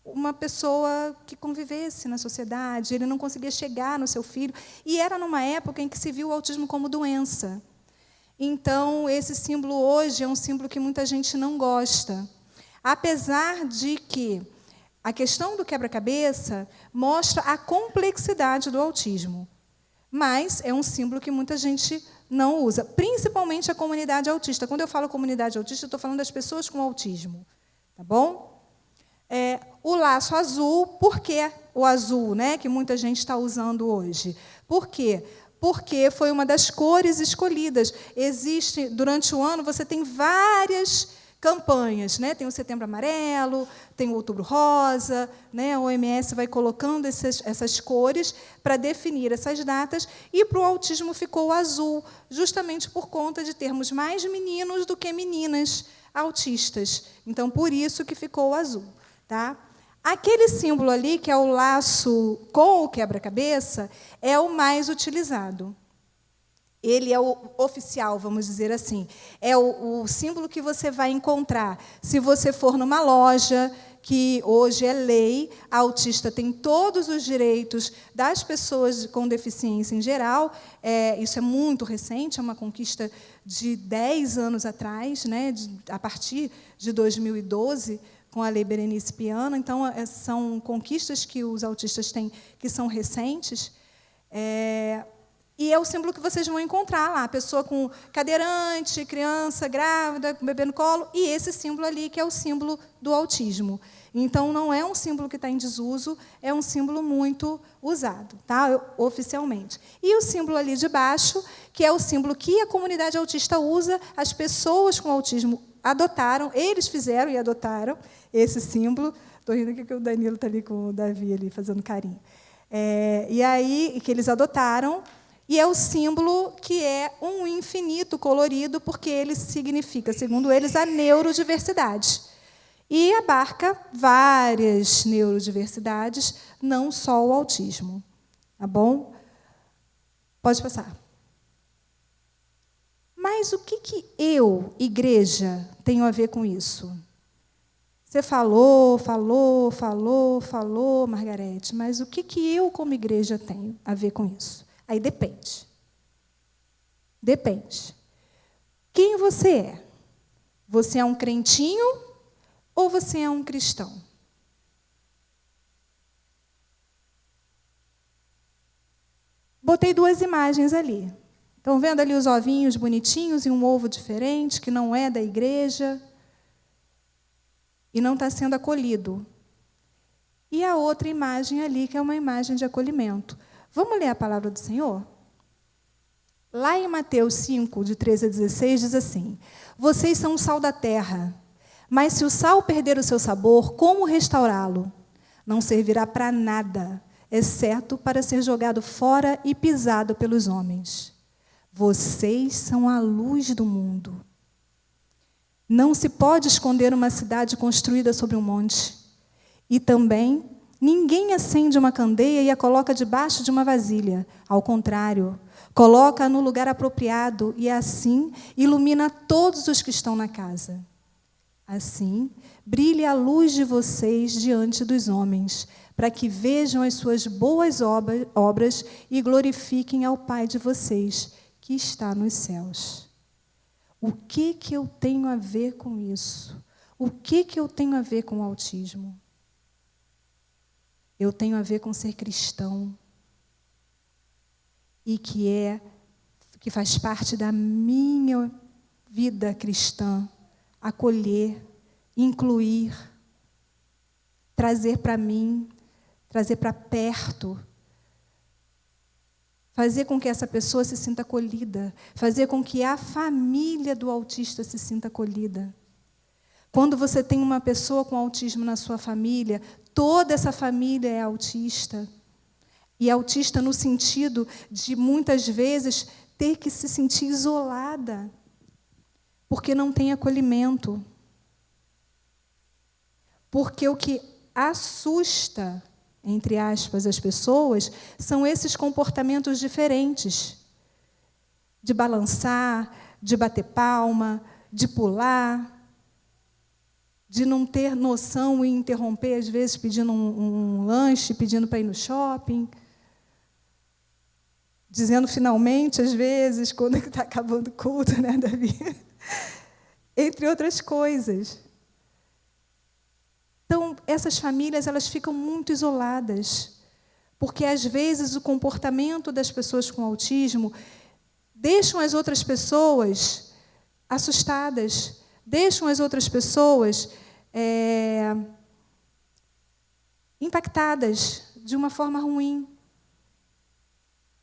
uma pessoa que convivesse na sociedade, ele não conseguia chegar no seu filho, e era numa época em que se viu o autismo como doença. Então, esse símbolo hoje é um símbolo que muita gente não gosta, apesar de que a questão do quebra-cabeça mostra a complexidade do autismo, mas é um símbolo que muita gente não usa, principalmente a comunidade autista. Quando eu falo comunidade autista, eu estou falando das pessoas com autismo, tá bom? O laço azul, por que o azul, né, que muita gente está usando hoje? Por quê? Porque foi uma das cores escolhidas. Existe, durante o ano, você tem várias campanhas, né? Tem o Setembro Amarelo, tem o Outubro Rosa, né? A OMS vai colocando essas cores para definir essas datas, e para o autismo ficou o azul, justamente por conta de termos mais meninos do que meninas autistas. Então, por isso que ficou o azul. Tá? Aquele símbolo ali, que é o laço com o quebra-cabeça, é o mais utilizado. Ele é o oficial, vamos dizer assim. É o símbolo que você vai encontrar. Se você for numa loja, que hoje é lei, a autista tem todos os direitos das pessoas com deficiência em geral. Isso é muito recente, é uma conquista de 10 anos atrás, né, a partir de 2012, com a Lei Berenice Piano. Então, são conquistas que os autistas têm que são recentes. E é o símbolo que vocês vão encontrar lá, a pessoa com cadeirante, criança grávida, com bebê no colo, e esse símbolo ali, que é o símbolo do autismo. Então, não é um símbolo que está em desuso, é um símbolo muito usado, tá? Oficialmente. E o símbolo ali de baixo, que é o símbolo que a comunidade autista usa, as pessoas com autismo adotaram, eles fizeram e adotaram esse símbolo. Estou rindo aqui que o Danilo está ali com o Davi ali fazendo carinho. E aí, que eles adotaram. E é o símbolo que é um infinito colorido, porque ele significa, segundo eles, a neurodiversidade. E abarca várias neurodiversidades, não só o autismo. Tá bom? Pode passar. Mas o que eu, igreja, tenho a ver com isso? Você falou, Margarete, mas o que eu, como igreja, tenho a ver com isso? Aí depende. Depende. Quem você é? Você é um crentinho ou você é um cristão? Botei 2 imagens ali. Estão vendo ali os ovinhos bonitinhos e um ovo diferente, que não é da igreja e não está sendo acolhido. E a outra imagem ali, que é uma imagem de acolhimento. Vamos ler a palavra do Senhor? Lá em Mateus 5, de 13 a 16, diz assim: vocês são o sal da terra, mas se o sal perder o seu sabor, como restaurá-lo? Não servirá para nada, exceto para ser jogado fora e pisado pelos homens. Vocês são a luz do mundo. Não se pode esconder uma cidade construída sobre um monte. E também ninguém acende uma candeia e a coloca debaixo de uma vasilha. Ao contrário, coloca-a no lugar apropriado e, assim, ilumina todos os que estão na casa. Assim, brilhe a luz de vocês diante dos homens, para que vejam as suas boas obras e glorifiquem ao Pai de vocês, que está nos céus. O que eu tenho a ver com isso? O que eu tenho a ver com o autismo? Eu tenho a ver com ser cristão e que faz parte da minha vida cristã, acolher, incluir, trazer para mim, trazer para perto, fazer com que essa pessoa se sinta acolhida, fazer com que a família do autista se sinta acolhida. Quando você tem uma pessoa com autismo na sua família, toda essa família é autista. E autista no sentido de, muitas vezes, ter que se sentir isolada, porque não tem acolhimento. Porque o que assusta, entre aspas, as pessoas, são esses comportamentos diferentes. De balançar, de bater palma, de pular, de não ter noção e interromper, às vezes, pedindo um lanche, pedindo para ir no shopping, dizendo finalmente, às vezes, quando está acabando o culto, né, Davi? Entre outras coisas. Então, essas famílias, elas ficam muito isoladas, porque, às vezes, o comportamento das pessoas com autismo deixam as outras pessoas assustadas, deixam as outras pessoas impactadas de uma forma ruim.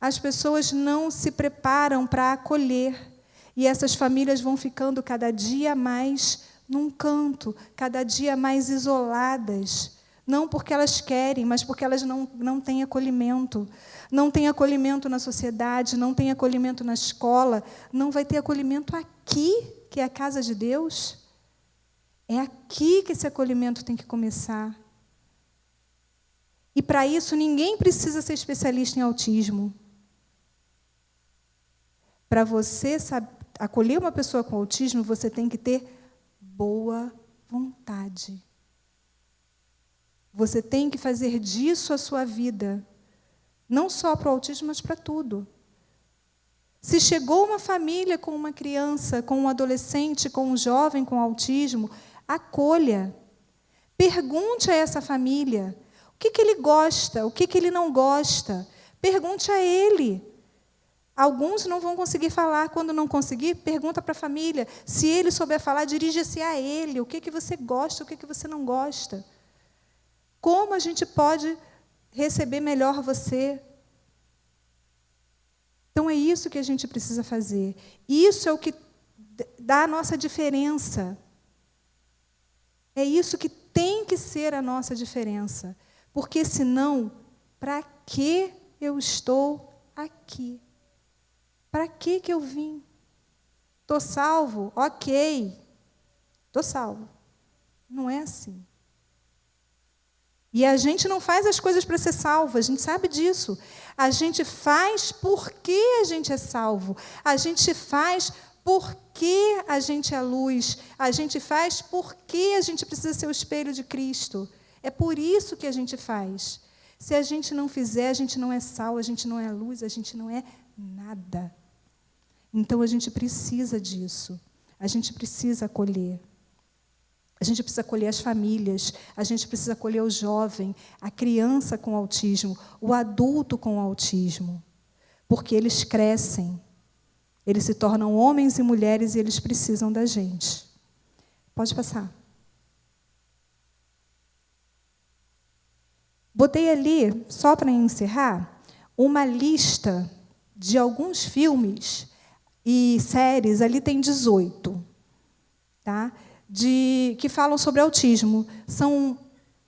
As pessoas não se preparam para acolher, e essas famílias vão ficando cada dia mais num canto, cada dia mais isoladas, não porque elas querem, mas porque elas não têm acolhimento. Não têm acolhimento na sociedade, não têm acolhimento na escola, não vai ter acolhimento aqui, que é a casa de Deus. É aqui que esse acolhimento tem que começar. E, para isso, ninguém precisa ser especialista em autismo. para você acolher uma pessoa com autismo, você tem que ter boa vontade. Você tem que fazer disso a sua vida. Não só para o autismo, mas para tudo. Se chegou uma família com uma criança, com um adolescente, com um jovem com autismo, acolha. Pergunte a essa família o que ele gosta, o que ele não gosta. Pergunte a ele. Alguns não vão conseguir falar. Quando não conseguir, pergunta para a família. Se ele souber falar, dirija-se a ele. O que você gosta, o que você não gosta. Como a gente pode receber melhor você? Então, é isso que a gente precisa fazer. Isso é o que dá a nossa diferença. É isso que tem que ser a nossa diferença. Porque, senão, para que eu estou aqui? Para que eu vim? Estou salvo? Ok. Estou salvo. Não é assim. E a gente não faz as coisas para ser salvo, a gente sabe disso. A gente faz porque a gente é salvo. A gente faz porque a gente é luz. A gente faz porque a gente precisa ser o espelho de Cristo. É por isso que a gente faz. Se a gente não fizer, a gente não é sal, a gente não é luz, a gente não é nada. Então, a gente precisa disso. A gente precisa acolher. A gente precisa acolher as famílias, a gente precisa acolher o jovem, a criança com autismo, o adulto com autismo. Porque eles crescem, eles se tornam homens e mulheres e eles precisam da gente. Pode passar. Botei ali, só para encerrar, uma lista de alguns filmes e séries, ali tem 18, tá? Que falam sobre autismo. São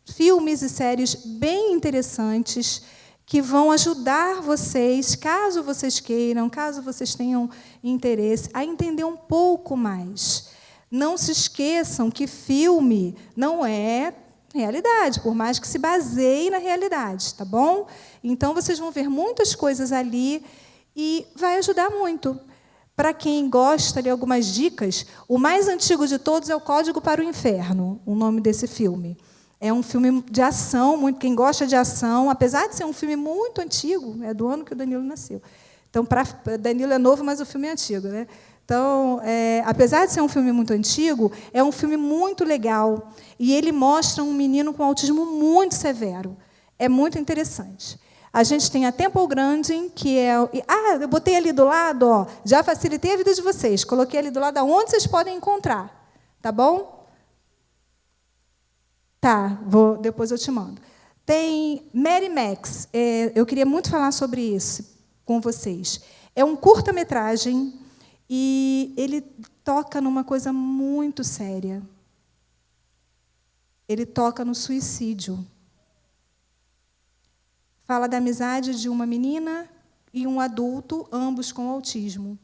filmes e séries bem interessantes que vão ajudar vocês, caso vocês queiram, caso vocês tenham interesse, a entender um pouco mais. Não se esqueçam que filme não é realidade, por mais que se baseie na realidade, tá bom? Então, vocês vão ver muitas coisas ali e vai ajudar muito. Para quem gosta de algumas dicas, o mais antigo de todos é o Código para o Inferno, o nome desse filme. É um filme de ação, quem gosta de ação, apesar de ser um filme muito antigo, é do ano que o Danilo nasceu. Então, Danilo é novo, mas o filme é antigo, né? Então, apesar de ser um filme muito antigo, é um filme muito legal. E ele mostra um menino com autismo muito severo. É muito interessante. A gente tem a Temple Grandin, que é... eu botei ali do lado, ó, já facilitei a vida de vocês. Coloquei ali do lado onde vocês podem encontrar. Tá bom? Tá, depois eu te mando. Tem Mary Max. Eu queria muito falar sobre isso com vocês. É um curta-metragem e ele toca numa coisa muito séria. Ele toca no suicídio. Fala da amizade de uma menina e um adulto, ambos com autismo.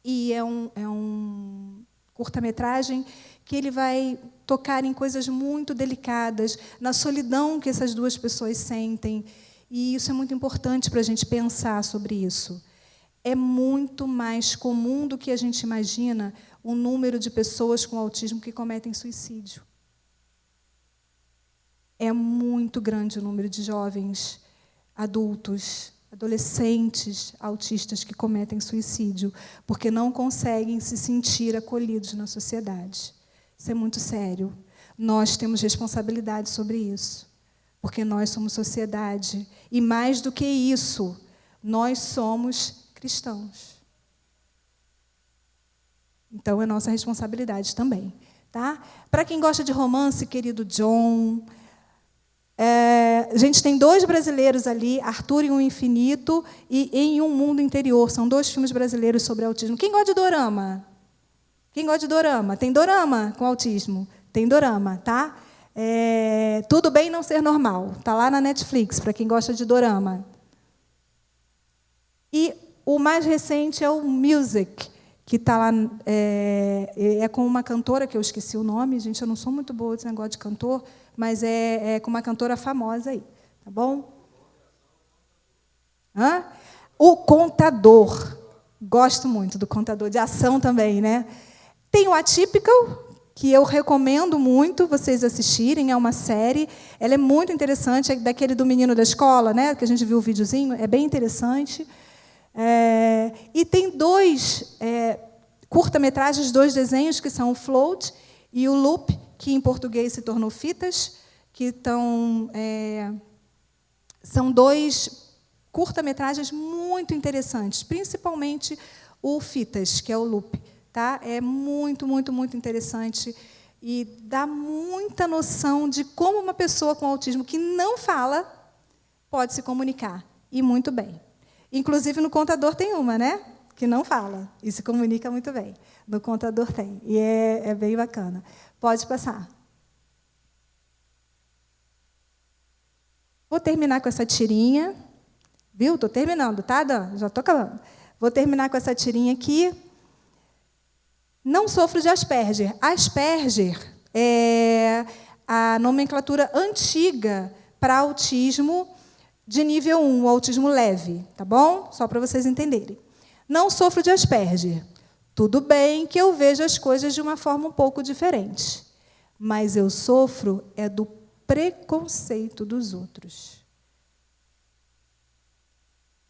E é um curta-metragem que ele vai tocar em coisas muito delicadas, na solidão que essas duas pessoas sentem. E isso é muito importante para a gente pensar sobre isso. É muito mais comum do que a gente imagina o número de pessoas com autismo que cometem suicídio. É muito grande o número de jovens, adultos, adolescentes autistas que cometem suicídio, porque não conseguem se sentir acolhidos na sociedade. Isso é muito sério. Nós temos responsabilidade sobre isso, porque nós somos sociedade. E, mais do que isso, nós somos cristãos. Então, é nossa responsabilidade também. Tá? Para quem gosta de romance, querido John... a gente tem 2 brasileiros ali, Arthur em um Infinito e Em um Mundo Interior. São 2 filmes brasileiros sobre autismo. Quem gosta de dorama? Quem gosta de dorama? Tem dorama com autismo? Tem dorama, tá? Tudo Bem Não Ser Normal. Está lá na Netflix, para quem gosta de dorama. E o mais recente é o Music, que está lá, é com uma cantora, que eu esqueci o nome, gente, eu não sou muito boa nesse negócio de cantor, mas é com uma cantora famosa aí, tá bom? O Contador, Gosto muito do Contador, de ação também, né? Tem o Atypical, que eu recomendo muito vocês assistirem, é uma série, ela é muito interessante, é daquele do menino da escola, né, que a gente viu o videozinho, é bem interessante. E tem 2 curta-metragens, 2 desenhos, que são o Float e o Loop, que em português se tornou Fitas, que são 2 curta-metragens muito interessantes, principalmente o Fitas, que é o Loop. Tá? É muito, muito, muito interessante e dá muita noção de como uma pessoa com autismo que não fala pode se comunicar, e muito bem. Inclusive, no Contador tem uma, né? Que não fala e se comunica muito bem. No Contador tem, e é bem bacana. Pode passar. Vou terminar com essa tirinha. Viu? Estou terminando, tá, Dan? Já estou acabando. Vou terminar com essa tirinha aqui. Não sofro de Asperger. Asperger é a nomenclatura antiga para autismo de nível 1, o autismo leve, tá bom? Só para vocês entenderem. Não sofro de Asperger. Tudo bem que eu vejo as coisas de uma forma um pouco diferente, mas eu sofro do preconceito dos outros.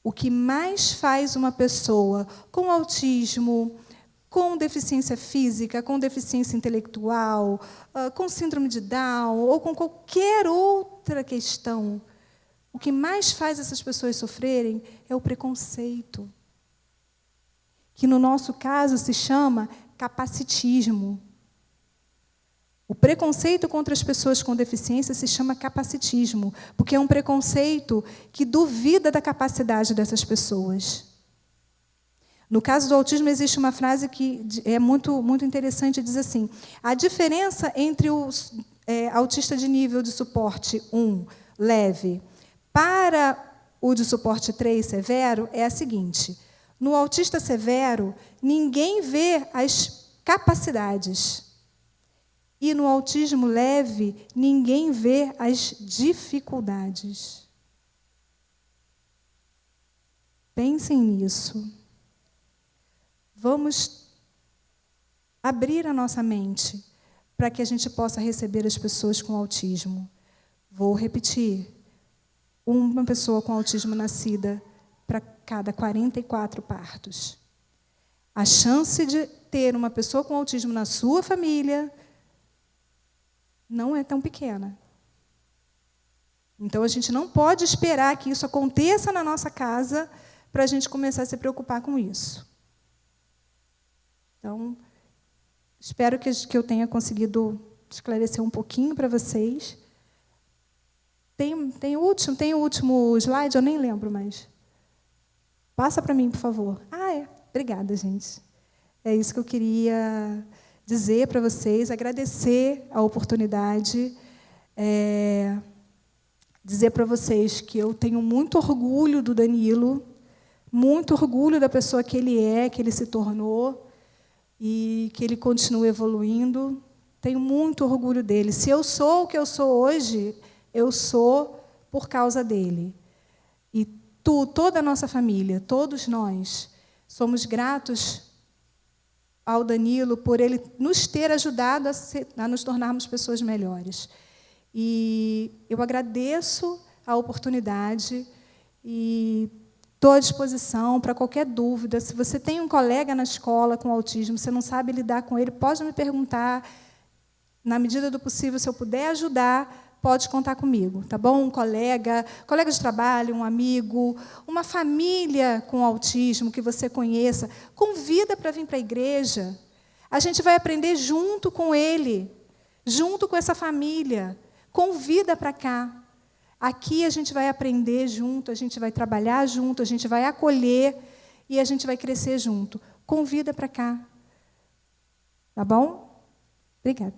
O que mais faz uma pessoa com autismo, com deficiência física, com deficiência intelectual, com síndrome de Down ou com qualquer outra questão, o que mais faz essas pessoas sofrerem é o preconceito, que no nosso caso se chama capacitismo. O preconceito contra as pessoas com deficiência se chama capacitismo, porque é um preconceito que duvida da capacidade dessas pessoas. No caso do autismo, existe uma frase que é muito, muito interessante, diz assim: a diferença entre o autista de nível de suporte 1, leve, para o de suporte 3, severo, é a seguinte: no autista severo, ninguém vê as capacidades. E no autismo leve, ninguém vê as dificuldades. Pensem nisso. Vamos abrir a nossa mente para que a gente possa receber as pessoas com autismo. Vou repetir. Uma pessoa com autismo nascida para cada 44 partos. A chance de ter uma pessoa com autismo na sua família não é tão pequena. Então, a gente não pode esperar que isso aconteça na nossa casa para a gente começar a se preocupar com isso. Então, espero que eu tenha conseguido esclarecer um pouquinho para vocês. Tem o último slide? Eu nem lembro mais. Passa para mim, por favor. Obrigada, gente. É isso que eu queria dizer para vocês, agradecer a oportunidade, dizer para vocês que eu tenho muito orgulho do Danilo, muito orgulho da pessoa que ele se tornou, e que ele continue evoluindo. Tenho muito orgulho dele. Se eu sou o que eu sou hoje, eu sou por causa dele. E toda a nossa família, todos nós, somos gratos ao Danilo por ele nos ter ajudado a nos tornarmos pessoas melhores. E eu agradeço a oportunidade e estou à disposição para qualquer dúvida. Se você tem um colega na escola com autismo, você não sabe lidar com ele, pode me perguntar. Na medida do possível, se eu puder ajudar, pode contar comigo, tá bom? Um colega de trabalho, um amigo, uma família com autismo que você conheça, convida para vir para a igreja. A gente vai aprender junto com ele, junto com essa família. Convida para cá. Aqui a gente vai aprender junto, a gente vai trabalhar junto, a gente vai acolher e a gente vai crescer junto. Convida para cá. Tá bom? Obrigada.